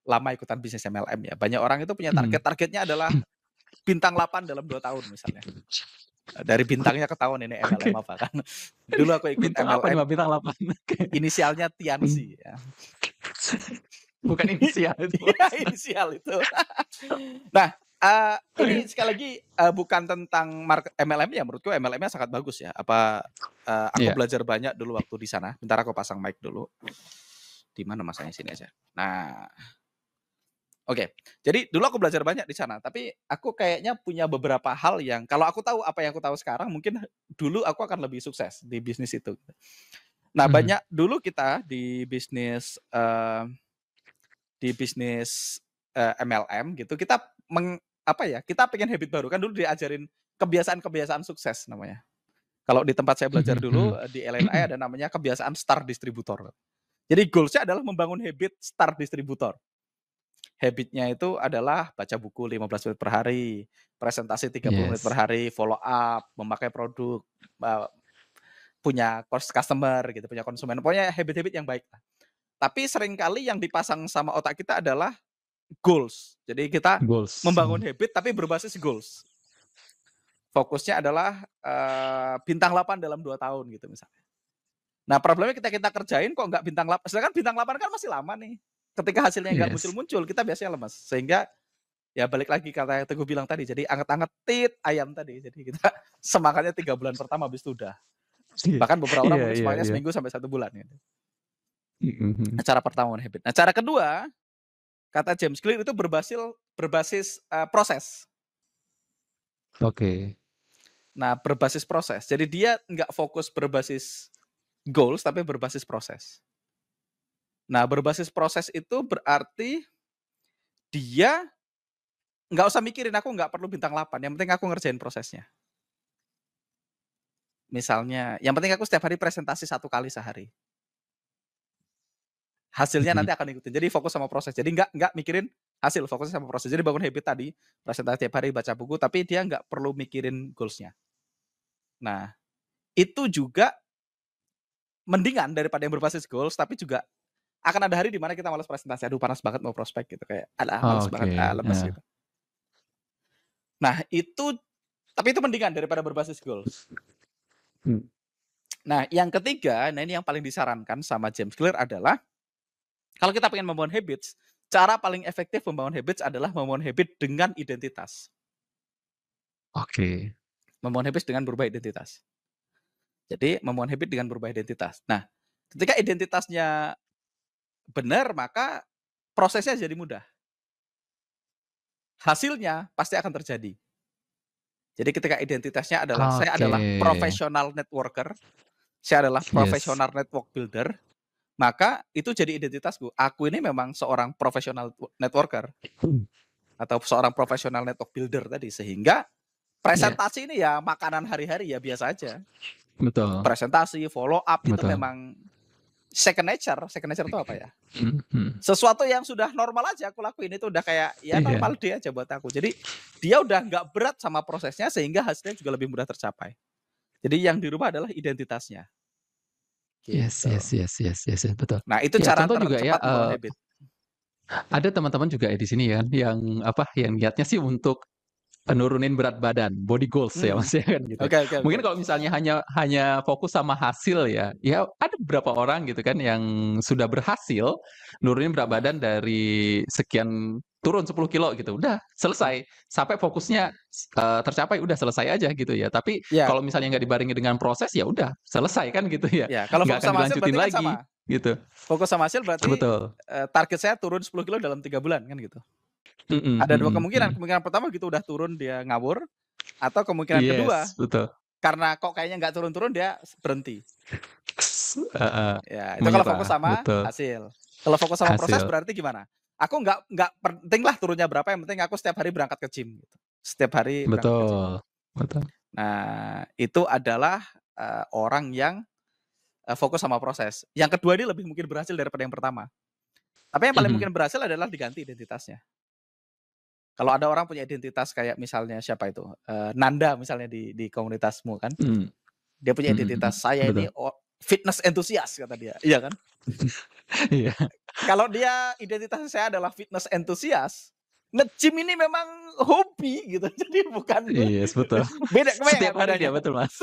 lama ikutan bisnis MLM ya. Banyak orang itu punya Mhm. targetnya adalah bintang 8 dalam 2 tahun misalnya. Dari bintangnya ketahuan ini MLM Oke. apa kan. Dulu aku ikut Bintang apa nih, MLM, Mbak? Bintang 8. Oke. inisialnya Tianzi ya. Bukan inisial itu, Iya, Mas. inisial itu. Nah, ini sekali lagi, bukan tentang MLM ya, menurutku MLM-nya sangat bagus ya. Aku Iya. belajar banyak dulu waktu di sana. Bentar aku pasang mic dulu. Di mana masanya, sini aja. Nah, oke. Jadi dulu aku belajar banyak di sana, tapi aku kayaknya punya beberapa hal yang kalau aku tahu apa yang aku tahu sekarang, mungkin dulu aku akan lebih sukses di bisnis itu. Nah, Mhm. banyak dulu kita di bisnis, MLM gitu, kita kita pengen habit baru, kan dulu diajarin kebiasaan-kebiasaan sukses namanya. Kalau di tempat saya belajar Mhm dulu, mhm. di LNI ada namanya kebiasaan star distributor. Jadi goals-nya adalah membangun habit star distributor. Habit-nya itu adalah baca buku 15 menit per hari, presentasi 30 menit per Yes. hari, follow up, memakai produk, eee, punya customer gitu, punya konsumen, pokoknya habit-habit yang baik lah. Tapi seringkali yang dipasang sama otak kita adalah goals. Jadi kita Goals. membangun habit tapi berbasis goals. Fokusnya adalah, bintang 8 dalam 2 tahun gitu misalnya. Nah problemnya ketika kita kerjain kok nggak bintang 8, sedangkan bintang 8 kan masih lama nih. Ketika hasilnya nggak Yes. muncul-muncul, kita biasanya lemes. Sehingga ya balik lagi kata yang Teguh bilang tadi, jadi anget-anget tit ayam tadi. Jadi kita semangatnya 3 bulan pertama, habis itu udah. Iya. Bahkan beberapa orang Iya mungkin iya semangatnya iya. seminggu sampai 1 bulan gitu. Mhm mhm. Nah, cara pertama habit. Nah, cara kedua, kata James Clear itu berbasis, proses. Oke. Nah, berbasis proses. Jadi dia nggak fokus berbasis goals, tapi berbasis proses. Nah, berbasis proses itu berarti dia nggak usah mikirin, aku nggak perlu bintang 8, yang penting aku ngerjain prosesnya. Misalnya, yang penting aku setiap hari presentasi 1 kali sehari. Hasilnya Mhm. nanti akan ikutin. Jadi fokus sama proses. Jadi nggak mikirin hasil, fokusnya sama proses. Jadi bangun habit tadi, presentasi tiap hari, baca buku, tapi dia nggak perlu mikirin goals-nya. Nah, itu juga mendingan daripada yang berbasis goals, tapi juga akan ada hari di mana kita malas presentasi, aduh panas banget mau prospek gitu, kayak, alah males banget, Oke, lemes gitu. Nah tapi itu mendingan daripada berbasis goals. Mmm. Nah yang ketiga, nah ini yang paling disarankan sama James Clear adalah, kalau kita pengen membangun habits, cara paling efektif membangun habits adalah membangun habit dengan identitas. Oke. Membangun habits dengan berubah identitas. Jadi membangun habit dengan berubah identitas. Nah, ketika identitasnya benar, maka prosesnya jadi mudah. Hasilnya pasti akan terjadi. Jadi ketika identitasnya adalah, saya Oke. adalah professional networker, saya adalah Yes. professional network builder, maka itu jadi identitasku. Aku ini memang seorang professional networker Mhm. atau seorang professional network builder tadi, sehingga Iya, presentasi ini ya makanan hari-hari ya biasa aja. betul Presentasi, follow up itu betul. memang second nature. Second nature itu apa ya? Mhm mhm. Sesuatu yang sudah normal aja aku lakuin, itu udah kayak ya Iya. normal dia aja buat aku. Jadi dia udah nggak berat sama prosesnya, sehingga hasilnya juga lebih mudah tercapai. Jadi yang dirubah adalah identitasnya, Yes gitu. yes yes yes yes, yes, betul. Nah itu Ya cara contoh juga ya, tercepat membangun habit. ada teman-teman juga ya di sini ya, yang apa, yang niatnya sih untuk nurunin berat badan, body goals ya Mhm. Mas ya kan gitu. Oke oke oke. Mungkin kalau misalnya hanya hanya fokus sama hasil ya, ya ada beberapa orang gitu kan yang sudah berhasil nurunin berat Heeh. badan dari sekian turun 10 kilo gitu, udah Mhm. selesai. Sampai fokusnya, tercapai udah selesai aja gitu ya. Tapi Iya kalau misalnya nggak dibarengi dengan proses, ya udah selesai kan gitu ya, iya, kalau nggak fokus akan sama hasil dilanjutin berarti kan lagi sama. gitu. Fokus sama hasil berarti, Betul. target saya turun 10 kilo dalam 3 bulan kan gitu. Mhm Ada 2 mhm kemungkinan, mhm. kemungkinan pertama gitu udah turun dia ngawur, atau kemungkinan kedua, Yes, betul. karena kok kayaknya nggak turun-turun dia berhenti. Heeh, Ya, itu kalau fokus menyerah, sama betul. hasil. Kalau fokus sama proses Hasil. berarti gimana? Aku nggak penting lah turunnya berapa, yang penting aku setiap hari berangkat ke gym gitu. Setiap hari berangkat ke gym. Betul, betul. Nah, itu adalah, orang yang, fokus sama proses. Yang kedua ini lebih mungkin berhasil daripada yang pertama. Tapi yang paling Mhm. mungkin berhasil adalah diganti identitasnya. Kalau ada orang punya identitas kayak misalnya siapa itu, Nanda misalnya di komunitasmu kan, Hmm. dia punya Hmm, hmm, identitas, "Saya ini betul. fitness enthusiast," kata dia, iya kan? Iya. Kalau dia identitas saya adalah fitness enthusiast, nge-gym ini memang hobi gitu, jadi bukan Yes, betul. beda, kebayang Setiap nggak hari bedanya? dia, betul Mas.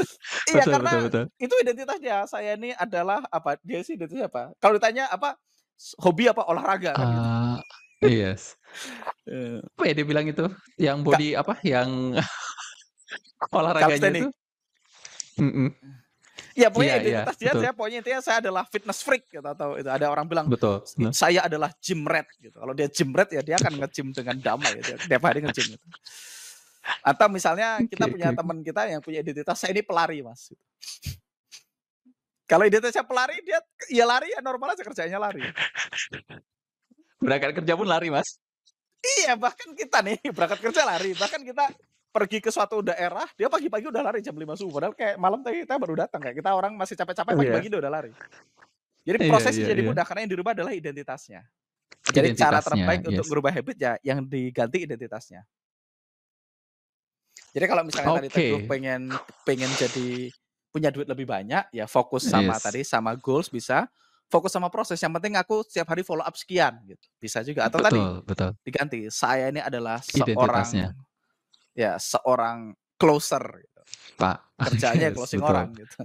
Iya, Betul betul karena betul. itu identitas dia, saya ini adalah apa, dia sih identitasnya apa, kalau ditanya apa, hobi apa, olahraga kan gitu. Yes. Eee, Apa ya dia bilang itu? Yang Kak body apa, yang olahraganya itu? calisthenics. Mhm. Ya Iya pokoknya iya, identitas dia, betul. pokoknya intinya saya adalah fitness freak gitu, atau itu ada orang bilang, Betul, bener. "Saya adalah gym rat," gitu. Kalau dia gym rat ya dia akan nge-gym dengan damai, dia tiap hari nge-gym gitu. Atau misalnya kita Oke oke punya oke. teman kita yang punya identitas, "Saya ini pelari, Mas." Kalau identitasnya pelari, dia ya lari ya normal aja, kerjanya lari. Berangkat kerja pun lari, Mas? Iya, bahkan kita nih berangkat kerja lari, bahkan kita pergi ke suatu daerah, dia pagi-pagi udah lari jam 5 subuh, padahal kayak malam tadi kita baru datang, kayak kita orang masih capek-capek, Oh iya? pagi-pagi dia udah lari. Jadi Iya prosesnya iya jadi iya. mudah karena yang dirubah adalah identitasnya. Jadi cara Identitasnya, terbaik untuk yes. merubah habit ya yang diganti identitasnya. Jadi kalau misalnya tadi Teguh Oke. pengen jadi punya duit lebih banyak, ya fokus sama Yes. tadi, sama goals bisa, fokus sama proses, yang penting aku setiap hari follow up sekian gitu, bisa juga. Atau tadi Betul betul. diganti, saya ini adalah Identitasnya, seorang closer gitu, Pak. kerjaannya Yes, closing betul. orang gitu.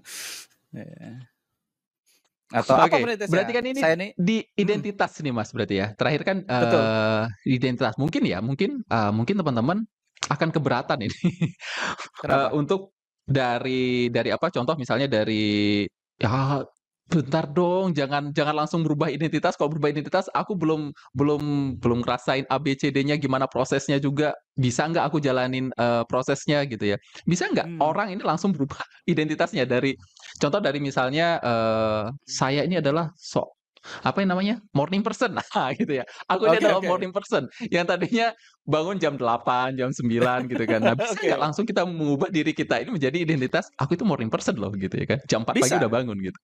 Iya. Atau apa Oke, berarti identitasnya, kan ini saya ini di mhm, identitas nih, Mas, berarti ya? Terakhir kan, betul, identitas. Mungkin ya, mungkin teman-teman akan keberatan ini, kenapa? untuk dari apa, contoh misalnya dari, "Ya, bentar dong, jangan jangan langsung berubah identitas, kalau berubah identitas aku belum ngerasain ABCD-nya gimana prosesnya juga, bisa nggak aku jalanin, prosesnya?" Gitu ya. Bisa nggak Mmm, orang ini langsung berubah identitasnya dari contoh dari misalnya, saya ini adalah apa yang namanya, morning person, nah gitu ya. Aku ini oke adalah oke. morning person, yang tadinya bangun jam 8, jam 9 gitu kan. Nah, bisa nggak Oke, langsung kita mengubah diri kita ini menjadi identitas, "Aku itu morning person loh," gitu ya kan. Jam 4 pagi udah bisa. bangun gitu.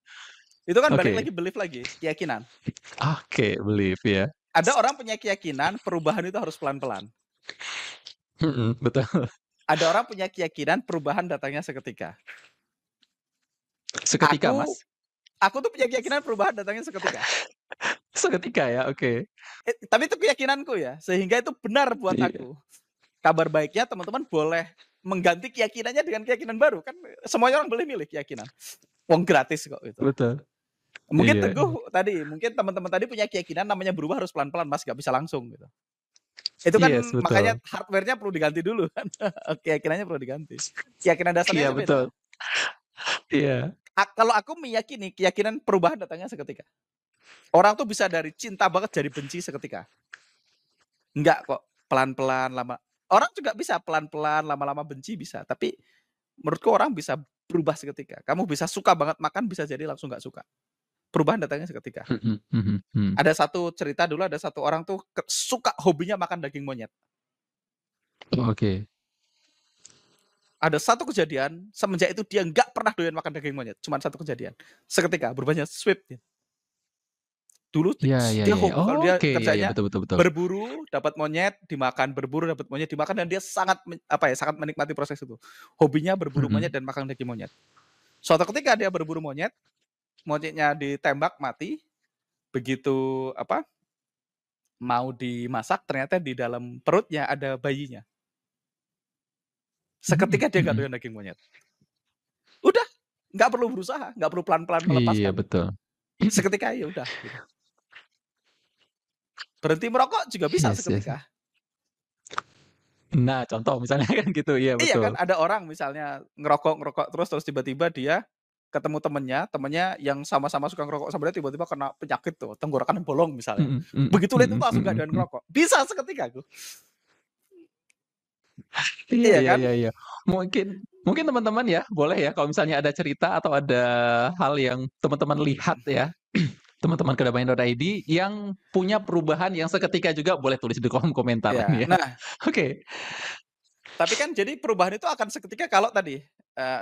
Itu kan balik Oke. lagi belief lagi, keyakinan. Oke, belief ya. Ada orang punya keyakinan perubahan itu harus pelan-pelan. Mhm, betul. Ada orang punya keyakinan perubahan datangnya seketika. Seketika, Aku Mas? aku tuh punya keyakinan perubahan datangnya seketika. Seketika ya? Oke. Tapi itu keyakinanku ya, sehingga itu benar buat Iya, aku. Kabar baiknya teman-teman boleh mengganti keyakinannya dengan keyakinan baru, kan semuanya orang boleh milih keyakinan. Wong gratis kok itu. betul. Mungkin Iya. Teguh tadi, mungkin teman-teman tadi punya keyakinan namanya berubah harus pelan-pelan Mas, nggak bisa langsung gitu. Itu kan Yes, makanya betul. hardware-nya perlu diganti dulu kan, keyakinannya perlu diganti. Keyakinan dasarnya Iya, aja beda. betul. Iya. Kalau aku meyakini keyakinan perubahan datangnya seketika. Orang tuh bisa dari cinta banget jadi benci seketika. Enggak kok, pelan-pelan, lama. Orang juga bisa pelan-pelan, lama-lama benci bisa, tapi menurutku orang bisa berubah seketika. Kamu bisa suka banget makan, bisa jadi langsung nggak suka. Perubahan datangnya seketika. Mhm mhm mhm. Ada satu cerita dulu, ada satu orang tuh suka hobinya makan daging monyet. Oke. Ada satu kejadian, semenjak itu dia nggak pernah doyan makan daging monyet, cuman satu kejadian. Seketika berubahnya swift dia. Dulu Iya iya dia iya iya. kalau dia Oke, iya iya, kerjanya betul betul betul. berburu, dapat monyet, dimakan, berburu, dapat monyet, dimakan, dan dia sangat sangat menikmati proses itu. Hobinya berburu monyet Mhm. dan makan daging monyet. Suatu ketika dia berburu monyet, monyetnya ditembak mati, begitu mau dimasak ternyata di dalam perutnya ada bayinya. Mhm Seketika dia nggak mhm. doyan daging monyet. Udah, nggak perlu berusaha, nggak perlu pelan-pelan Iya, melepaskan. betul. Seketika ya udah gitu. Berhenti merokok juga bisa Yes yes. seketika. Nah, contoh misalnya kan gitu, iya Iya kan, betul. ada orang misalnya ngerokok terus tiba-tiba dia ketemu temennya yang sama-sama suka ngerokok sama dia, tiba-tiba kena penyakit tuh, tenggorokan bolong misalnya. Mhm mhm Begitu lihat itu mhm langsung nggak mhm doyan mhm. ngerokok. Bisa seketika tuh. Iya Iya iya kan? iya iya. Mungkin mungkin teman-teman ya, boleh ya kalau misalnya ada cerita atau ada hal yang teman-teman lihat ya, teman-teman kedamaian.id yang punya perubahan yang seketika juga boleh tulis di kolom komentar Iya. ini ya. Nah, Oke. tapi kan jadi perubahan itu akan seketika kalau tadi,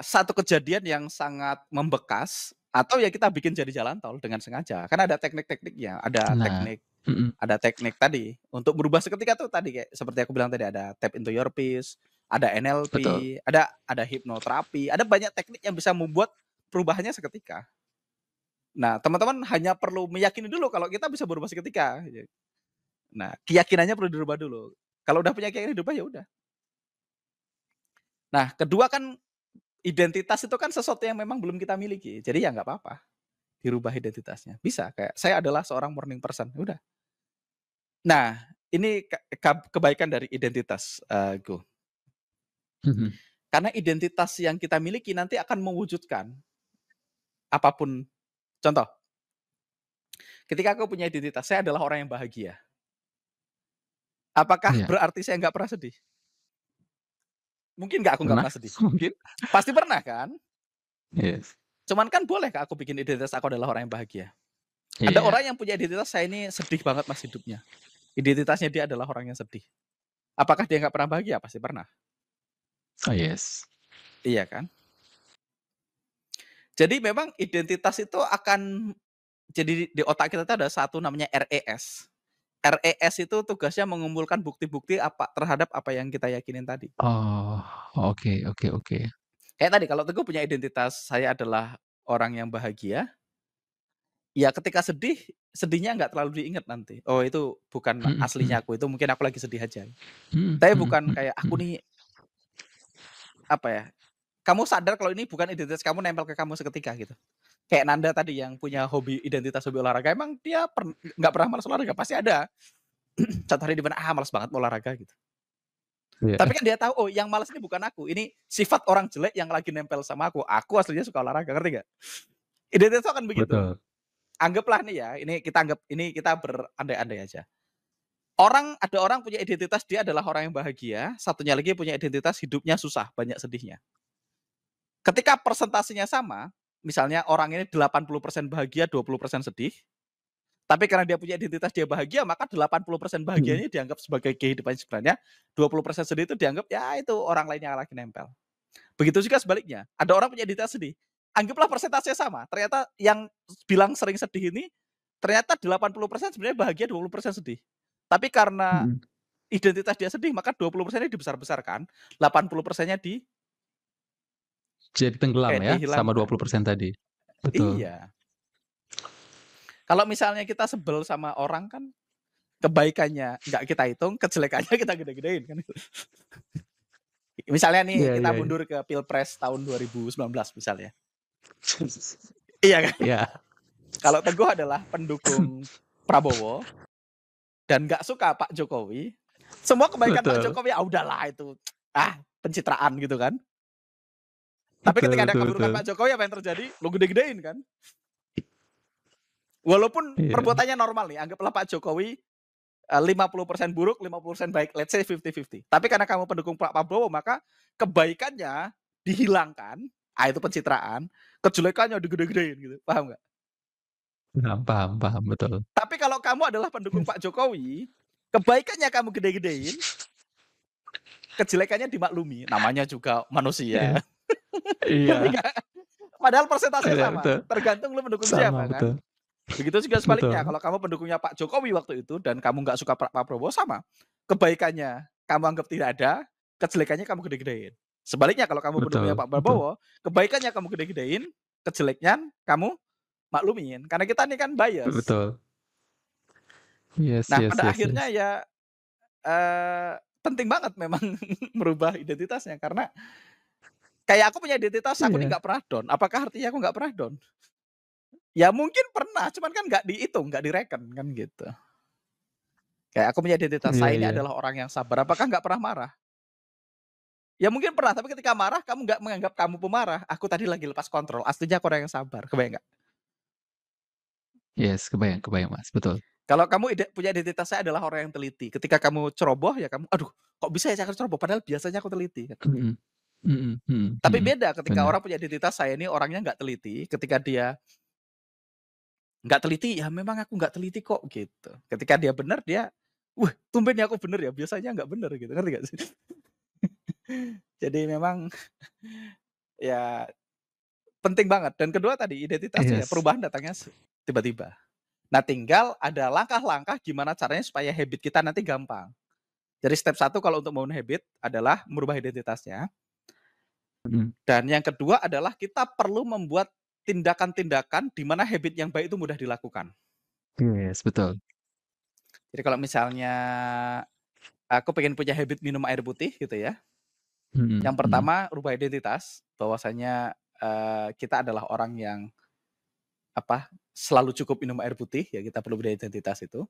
satu kejadian yang sangat membekas Atau ya kita bikin jadi jalan tol dengan sengaja. Kan ada teknik-tekniknya, Nah, mhm, ada teknik tadi untuk berubah seketika tuh tadi kayak seperti aku bilang tadi ada tap into your piece, ada NLP, betul. ada hipnoterapi, ada banyak teknik yang bisa membuat perubahannya seketika. Nah, teman-teman hanya perlu meyakini dulu kalau kita bisa berubah seketika. Nah, keyakinannya perlu dirubah dulu. Kalau udah punya keyakinan dirubah ya udah. Nah, kedua kan identitas itu kan sesuatu yang memang belum kita miliki. Jadi ya nggak apa-apa dirubah identitasnya. Bisa kayak saya adalah seorang morning person, udah. Nah, ini kebaikan dari identitas, Go. Mhm. Karena identitas yang kita miliki nanti akan mewujudkan apapun. Contoh, ketika aku punya identitas, saya adalah orang yang bahagia. Apakah Iya, berarti saya nggak pernah sedih? Mungkin nggak, aku nggak pernah pernah sedih. mungkin? Pasti pernah kan? Yes. Cuman kan boleh Kak aku bikin identitas aku adalah orang yang bahagia. Ada Iya. orang yang punya identitas saya ini sedih banget Mas hidupnya. Identitasnya dia adalah orang yang sedih. Apakah dia nggak pernah bahagia? Pasti pernah. Oh, yes. Iya kan? Jadi memang identitas itu akan jadi di otak kita itu ada satu namanya RES. RES itu tugasnya mengumpulkan bukti-bukti terhadap apa yang kita yakinin tadi. Oh, oke oke oke. Kayak tadi kalau Teguh punya identitas saya adalah orang yang bahagia, ya ketika sedih, sedihnya nggak terlalu diingat nanti. Oh itu bukan Mhm mhm. aslinya aku, itu mungkin aku lagi sedih aja. Mhm Tapi mhm bukan mhm kayak aku mhm. nih, apa ya, kamu sadar kalau ini bukan identitas kamu nempel ke kamu seketika gitu. Kayak Nanda tadi yang punya identitas hobi olahraga, emang dia nggak pernah malas olahraga, pasti ada. Satu hari di mana, malas banget mau olahraga gitu. Iya, Tapi kan dia tahu, oh yang malas ini bukan aku, ini sifat orang jelek yang lagi nempel sama aku. Aku aslinya suka olahraga, ngerti nggak? Identitas itu akan begitu. betul. Anggaplah nih ya, ini kita berandai-andai aja. Ada orang punya identitas dia adalah orang yang bahagia, satunya lagi punya identitas hidupnya susah, banyak sedihnya. Ketika persentasenya sama, misalnya orang ini 80% bahagia, 20% sedih, tapi karena dia punya identitas dia bahagia, maka 80% Mhm. bahagianya dianggap sebagai kehidupan sebenarnya, 20% sedih itu dianggap ya itu orang lain yang lagi nempel. Begitu juga sebaliknya, ada orang punya identitas sedih, anggaplah persentasenya sama, ternyata yang bilang sering sedih ini, ternyata 80% sebenarnya bahagia, 20% sedih. Tapi karena Mhm. identitas dia sedih, maka 20%-nya dibesar-besarkan, 80%-nya Jadi tenggelam ya sama dihilangkan. 20% tadi? Betul. Iya. Kalau misalnya kita sebel sama orang kan, kebaikannya nggak kita hitung, kejelekannya kita gede-gedein kan. Misalnya nih, Iya kita iya iya. mundur ke Pilpres tahun 2019 misalnya. Iya kan? Iya. Kalau Teguh adalah pendukung Prabowo dan nggak suka Pak Jokowi, semua kebaikan Pak Betul. Jokowi, udahlah itu, pencitraan gitu kan. Tapi Betul ketika ada betul keburukan betul. Pak Jokowi apa yang terjadi? Lu gede-gedein kan. Walaupun Iya. perbuatannya normal nih, anggaplah Pak Jokowi 50% buruk, 50% baik, let's say 50-50. Tapi karena kamu pendukung Pak Prabowo, maka kebaikannya dihilangkan, itu pencitraan, kejelekannya digede-gedein gitu, paham nggak? Paham paham paham, betul. Tapi kalau kamu adalah pendukung Pak Jokowi, kebaikannya kamu gede-gedein, kejelekannya dimaklumi, namanya juga Iya. manusia. Ngerti Iya. nggak? Padahal persentasenya Iya sama, betul. tergantung lu mendukung Sama, siapa kan. betul. Begitu juga sebaliknya, Betul. kalau kamu pendukungnya Pak Jokowi waktu itu dan kamu nggak suka Pak Prabowo, sama. Kebaikannya kamu anggap tidak ada, kejelekannya kamu gede-gedein. Sebaliknya kalau kamu pendukungnya Betul Pak betul. Prabowo, kebaikannya kamu gede-gedein, kejeleknya kamu maklumin. Karena kita ini kan bias. Betul. Yes Nah, yes pada yes akhirnya yes. ya penting banget memang merubah identitasnya karena kayak aku punya identitas aku nih Iya. nggak pernah down. Apakah artinya aku nggak pernah down? Ya mungkin pernah, cuman kan nggak dihitung, nggak direken kan gitu. Kayak aku punya identitas Iya saya ini iya. adalah orang yang sabar. Apakah nggak pernah marah? Ya mungkin pernah, tapi ketika marah kamu nggak menganggap kamu pemarah. Aku tadi lagi lepas kontrol. Aslinya aku orang yang sabar. Kebayang nggak? Yes, kebayang kebayang, Mas, betul. Kalau kamu punya identitas saya adalah orang yang teliti. Ketika kamu ceroboh ya kamu, aduh kok bisa ya saya ceroboh? Padahal biasanya aku teliti. Mhm. Mhm mhm Tapi mhm. beda ketika Bener. orang punya identitas saya ini orangnya nggak teliti. Ketika dia nggak teliti, ya memang aku nggak teliti kok gitu. Ketika dia benar dia, wah tumben ya aku bener ya. Biasanya nggak bener gitu. Ngerti nggak sih? Jadi memang ya penting banget. Dan kedua tadi identitas tuh ya Yes. perubahan datangnya tiba-tiba. Nah, tinggal ada langkah-langkah gimana caranya supaya habit kita nanti gampang. Jadi step 1 kalau untuk membangun habit adalah merubah identitasnya. Mhm. Dan yang kedua adalah kita perlu membuat tindakan-tindakan di mana habit yang baik itu mudah dilakukan. Yes, betul. Jadi kalau misalnya aku pengen punya habit minum air putih gitu ya. Mhm, Yang mhm. pertama rubah identitas, bahwasanya kita adalah orang yang selalu cukup minum air putih, ya kita perlu beridentitas itu.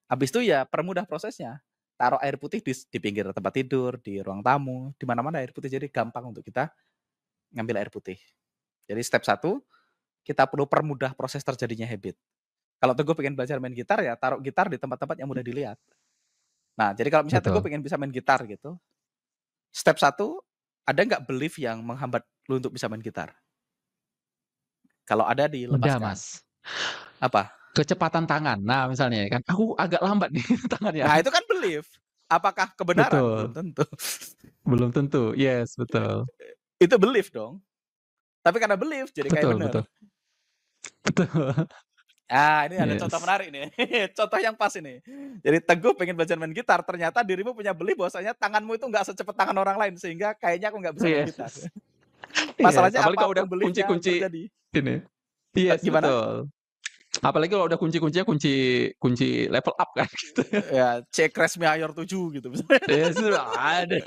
Habis itu ya permudah prosesnya. Taruh air putih di pinggir tempat tidur, di ruang tamu, di mana-mana air putih. Jadi gampang untuk kita ngambil air putih. Jadi step 1, kita perlu permudah proses terjadinya habit. Kalau Teguh pengen belajar main gitar ya taruh gitar di tempat-tempat yang mudah dilihat. Nah, jadi kalau misalnya Teguh Betul. pengen bisa main gitar gitu, step 1, ada nggak belief yang menghambat lu untuk bisa main gitar? Kalau ada Udah, dilepaskan. Mas. Apa? Kecepatan tangan. Nah, misalnya kan, aku agak lambat nih tangannya. Nah, itu kan belief. Apakah kebenaran? Belum Betul. tentu. Belum tentu. Yes, betul. Itu belief dong. Tapi karena belief jadi kayak Betul, bener. betul. Betul. Ah, ini ada contoh Yes. menarik nih. Contoh yang pas ini. Jadi Teguh pengen belajar main gitar, ternyata dirimu punya belief bahwasanya tanganmu itu nggak secepat tangan orang lain, sehingga kayaknya aku nggak bisa main Yes. gitar. Yes, Masalahnya apalagi kalau udah apapun belief-nya kunci-kunci terjadi. ini. Yes, Gimana? betul. Apalagi kalau udah kunci-kuncinya kunci level up kan gitu. Ya, C crash mayor 7 gitu misalnya. Yes, ada.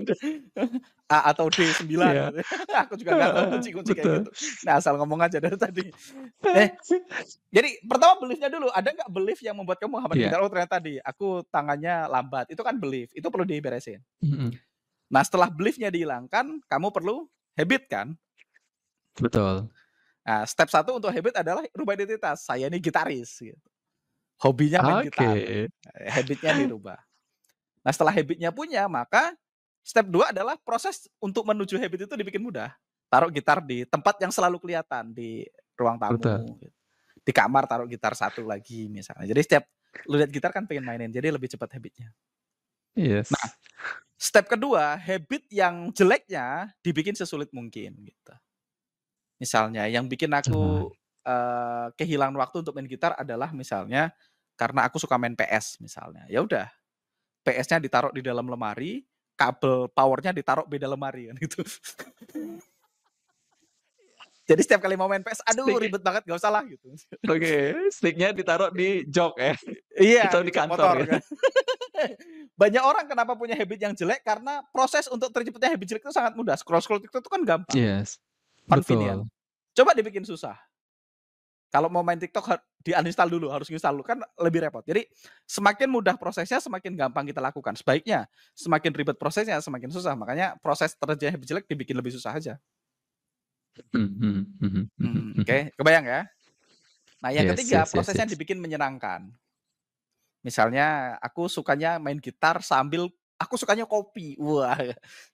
A atau D9 Iya. gitu. Aku juga nggak tahu kunci-kunci kayak Betul. gitu. Nah, asal ngomong aja dari tadi. Jadi pertama belief-nya dulu, ada nggak belief yang membuat kamu hambat Iya. gitar? Oh ternyata tadi, aku tangannya lambat. Itu kan belief, itu perlu diberesin. Mhm. Nah setelah belief-nya dihilangkan, kamu perlu habit kan? Betul. Nah step 1 untuk habit adalah rubah identitas. Saya ini gitaris gitu. Hobinya main gitar. Oke. Habit-nya dirubah. Nah setelah habit-nya punya, maka step 2 adalah proses untuk menuju habit itu dibikin mudah. Taruh gitar di tempat yang selalu kelihatan, di ruang Betul. tamu, gitu. Di kamar taruh gitar 1 lagi misalnya. Jadi setiap lu lihat gitar kan pengen mainin, jadi lebih cepat habit-nya. Yes. Nah, step kedua, habit yang jeleknya dibikin sesulit mungkin gitu. Misalnya yang bikin aku kehilangan waktu untuk main gitar adalah misalnya karena aku suka main PS misalnya. Ya udah, PS-nya ditaruh di dalam lemari, kabel power-nya ditaruh beda lemari kan gitu. Jadi setiap kali mau main PS, aduh Stick. ribet banget, gak usah lah gitu. Oke, stick-nya ditaruh di jok ya. Iya, Atau di di jok kantor motor ya. kan. Banyak orang kenapa punya habit yang jelek karena proses untuk terciptanya habit jelek itu sangat mudah. Scroll-scroll TikTok itu kan gampang, Yes. convenient. Betul. Coba dibikin susah. Kalau mau main TikTok di-uninstall dulu, harus install dulu, kan lebih repot. Jadi semakin mudah prosesnya, semakin gampang kita lakukan. Sebaiknya semakin ribet prosesnya, semakin susah. Makanya proses terjadinya habit jelek dibikin lebih susah aja. Oke, kebayang ya? Nah, yang Yes, ketiga yes, yes, prosesnya yes. dibikin menyenangkan. Misalnya aku sukanya main gitar sambil aku sukanya kopi. Wah,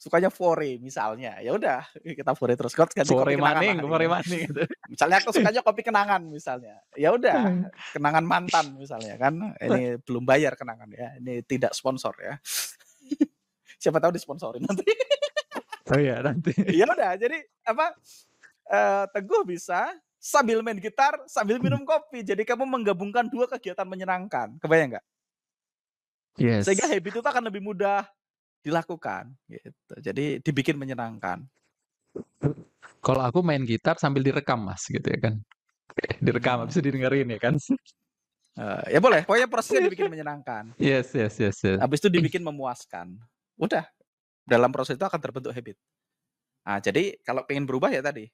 sukanya fore misalnya. Ya udah, kita fore terus. Ganti kopi Fore kenangan lah maning, fore gitu. maning. Misalnya aku sukanya kopi kenangan misalnya. Ya udah, kenangan mantan misalnya kan. Ini belum bayar kenangan ya. Ini tidak sponsor ya. Siapa tahu disponsorin nanti. Oh iya, nanti. Ya udah, jadi Teguh bisa sambil main gitar, sambil minum kopi. Jadi kamu menggabungkan dua kegiatan menyenangkan. Kebayang nggak? Sehingga Yes. habit itu akan lebih mudah dilakukan gitu. Jadi dibikin menyenangkan. Kalau aku main gitar sambil direkam, Mas, gitu ya kan. Direkam habis itu didengerin ya kan. Ya boleh, pokoknya prosesnya dibikin menyenangkan. Yes, yes, yes, yes. Habis itu dibikin memuaskan. Udah, dalam proses itu akan terbentuk habit. Nah, jadi kalau pengen berubah ya tadi.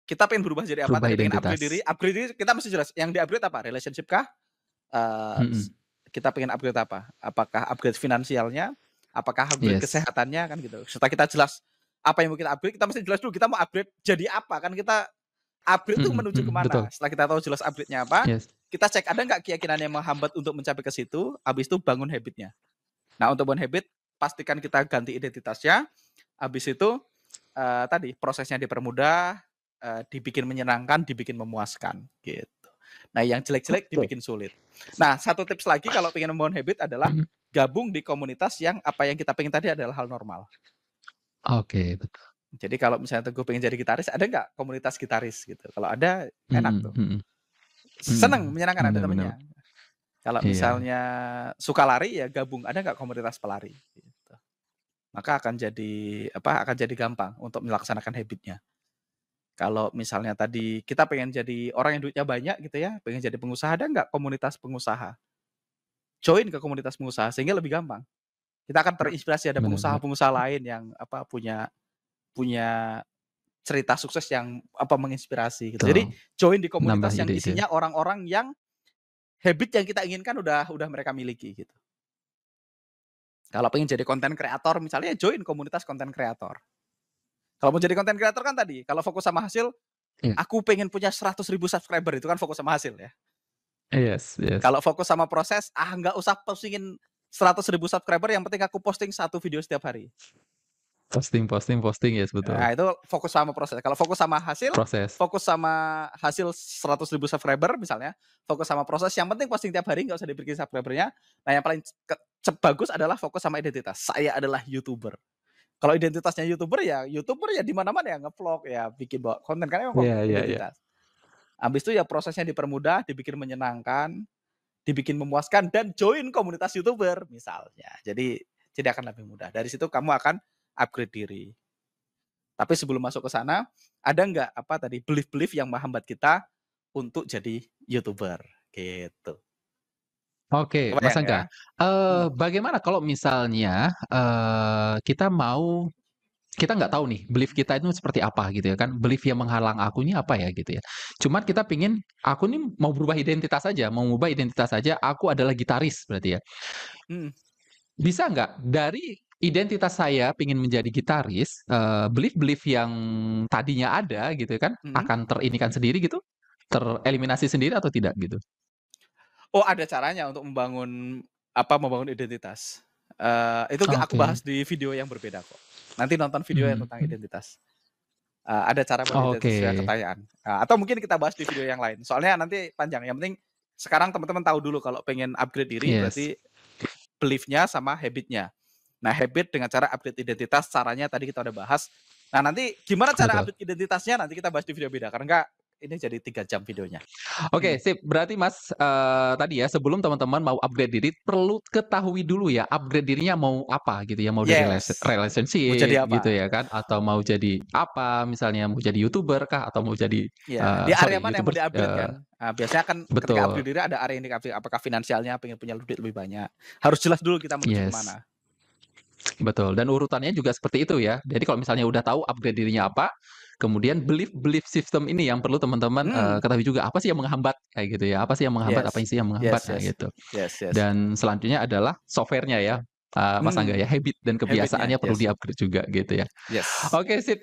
Kita pengen berubah jadi apa Berubah tadi? Pengen identitas. upgrade diri kita mesti jelas. Yang di-upgrade apa? Relationship kah? Kita pengen upgrade apa? Apakah upgrade finansialnya? Apakah upgrade Yes. kesehatannya kan gitu. Setelah kita jelas apa yang mau kita upgrade, kita mesti jelas dulu kita mau upgrade jadi apa kan, kita upgrade itu menuju kemana. Betul. Setelah kita tahu jelas upgrade-nya apa, Yes. kita cek ada nggak keyakinan yang menghambat untuk mencapai ke situ, habis itu bangun habitnya. Nah untuk bangun habit, pastikan kita ganti identitasnya, habis itu tadi prosesnya dipermudah, dibikin menyenangkan, dibikin memuaskan gitu. Nah yang jelek-jelek dibikin sulit. Nah satu tips lagi kalau pengen membangun habit adalah gabung di komunitas yang apa yang kita pengen tadi adalah hal normal. Oke, betul. Jadi kalau misalnya Teguh pengen jadi gitaris, ada nggak komunitas gitaris gitu? Kalau ada, enak Mhm tuh. mhm. Seneng, menyenangkan, ada Bener bener. temennya. Kalau Iya. misalnya suka lari, ya gabung, ada nggak komunitas pelari? Gitu. Maka akan jadi gampang untuk melaksanakan habit-nya. Kalau misalnya tadi kita pengen jadi orang yang duitnya banyak gitu ya, pengen jadi pengusaha, ada nggak komunitas pengusaha? Join ke komunitas pengusaha sehingga lebih gampang. Kita akan terinspirasi, ada Bener bener. pengusaha-pengusaha lain yang punya punya cerita sukses yang menginspirasi gitu. Jadi Betul. join di Nambah komunitas yang ide-ide. isinya orang-orang yang habit yang kita inginkan udah mereka miliki gitu. Kalau pengen jadi konten kreator misalnya, join komunitas konten kreator. Kalau mau jadi konten kreator kan tadi, kalau fokus sama hasil, Iya. aku pengen punya 100.000 subscriber, itu kan fokus sama hasil ya. Yes yes. Kalau fokus sama proses, nggak usah pusingin 100.000 subscriber, yang penting aku posting 1 video setiap hari. Posting posting posting, yes, betul. Nah, itu fokus sama proses. Kalau fokus sama hasil, Proses. fokus sama hasil 100.000 subscriber misalnya, fokus sama proses, yang penting posting tiap hari, nggak usah dibikin subscriber-nya. Nah, yang paling bagus adalah fokus sama identitas. Saya adalah YouTuber. Kalau identitasnya YouTuber ya di mana-mana ya, nge-vlog ya, bikin konten, kan emang Iya iya iya. identitas. Habis itu ya prosesnya dipermudah, dibikin menyenangkan, dibikin memuaskan, dan join komunitas YouTuber misalnya. Jadi akan lebih mudah. Dari situ kamu akan upgrade diri. Tapi sebelum masuk ke sana, ada nggak belief-belief yang menghambat kita untuk jadi YouTuber gitu. Oke, Mas Kebayang ya? Angga. Bagaimana kalau misalnya, kita nggak tahu nih belief kita itu seperti apa gitu ya kan, belief yang menghalang aku ini apa ya gitu ya. Cuman kita pingin, aku nih mau berubah identitas saja, mau mengubah identitas saja, aku adalah gitaris berarti ya. Mhm Bisa nggak dari identitas saya pingin menjadi gitaris, belief-belief yang tadinya ada gitu kan, mhm. akan terinikan sendiri gitu? Tereliminasi sendiri atau tidak gitu? Oh, ada caranya untuk membangun identitas. Itu aku Oke. bahas di video yang berbeda kok. Nanti nonton video yang tentang Mhm. identitas. Ada cara bangun identitas sesuai Oke. kekayaan. Atau mungkin kita bahas di video yang lain. Soalnya nanti panjang. Yang penting sekarang teman-teman tahu dulu kalau pengen upgrade diri, Yes, berarti belief-nya sama habit-nya. Nah, habit dengan cara upgrade identitas, caranya tadi kita udah bahas. Nah, nanti gimana cara betul. upgrade identitasnya, nanti kita bahas di video beda. Karena enggak, ini jadi 3 jam videonya. Oke, sip. Berarti Mas, tadi ya sebelum teman-teman mau upgrade diri, perlu ketahui dulu ya upgrade dirinya mau apa gitu ya, mau dari Yes. Mau relationship jadi gitu apa? ya kan, atau mau jadi apa, misalnya mau jadi YouTuber kah, atau mau jadi, Ya, di area mana yang mau YouTuber, di-upgrade kan? Nah, biasanya kan ketika betul, upgrade diri ada area yang di-upgrade, apakah finansialnya, pengen punya duit lebih banyak. Harus jelas dulu kita menuju yes, kemana. betul. Dan urutannya juga seperti itu ya. Jadi kalau misalnya udah tahu upgrade dirinya apa, kemudian belief belief system ini yang perlu teman-teman, Hmm, ketahui juga, apa sih yang menghambat, kayak gitu ya, apa sih yang menghambat, apa yes. sih yang menghambat, Yes nah yes. gitu. Yes yes. Dan selanjutnya adalah software-nya ya, Mas Angga Hmm, ya, habit dan habit-nya, kebiasaannya perlu yes. di-upgrade juga gitu ya. Yes. Oke sip,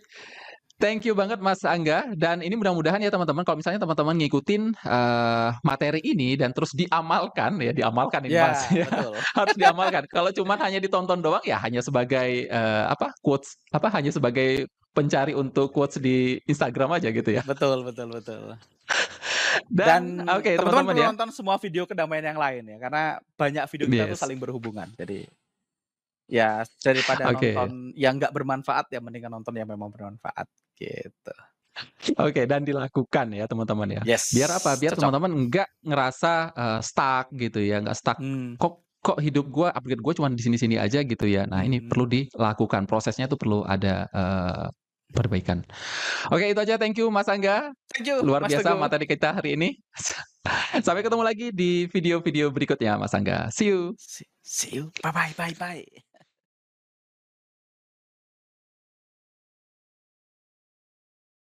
thank you banget Mas Angga, dan ini mudah-mudahan ya teman-teman kalau misalnya teman-teman ngikutin, materi ini dan terus diamalkan ya, diamalkan ini Mas Ya, ya, betul. harus diamalkan. Kalau cuman hanya ditonton doang ya hanya sebagai, quotes, hanya sebagai pencari untuk quotes di Instagram aja gitu ya. Betul betul betul. Dan Dan oke teman-teman teman-teman perlu ya, nonton semua video kedamaian yang lain ya, karena banyak video kita tuh yes, saling berhubungan. Jadi, ya daripada oke. nonton yang nggak bermanfaat, ya mendingan nonton yang memang bermanfaat, gitu. Oke, dan dilakukan ya teman-teman ya. Biar apa? Yes, Biar cocok. teman-teman enggak ngerasa, stuck gitu ya, nggak stuck, Hmm, kok kok hidup gua, upgrade gua cuman di sini-sini aja gitu ya. Nah ini mhm. perlu dilakukan, prosesnya tuh perlu ada, perbaikan. Oke itu aja, thank you Mas Angga, Thank you, luar Mas biasa Teguh. materi kita hari ini. Sampai ketemu lagi di video-video berikutnya Mas Angga, see you. See you. Bye bye bye bye.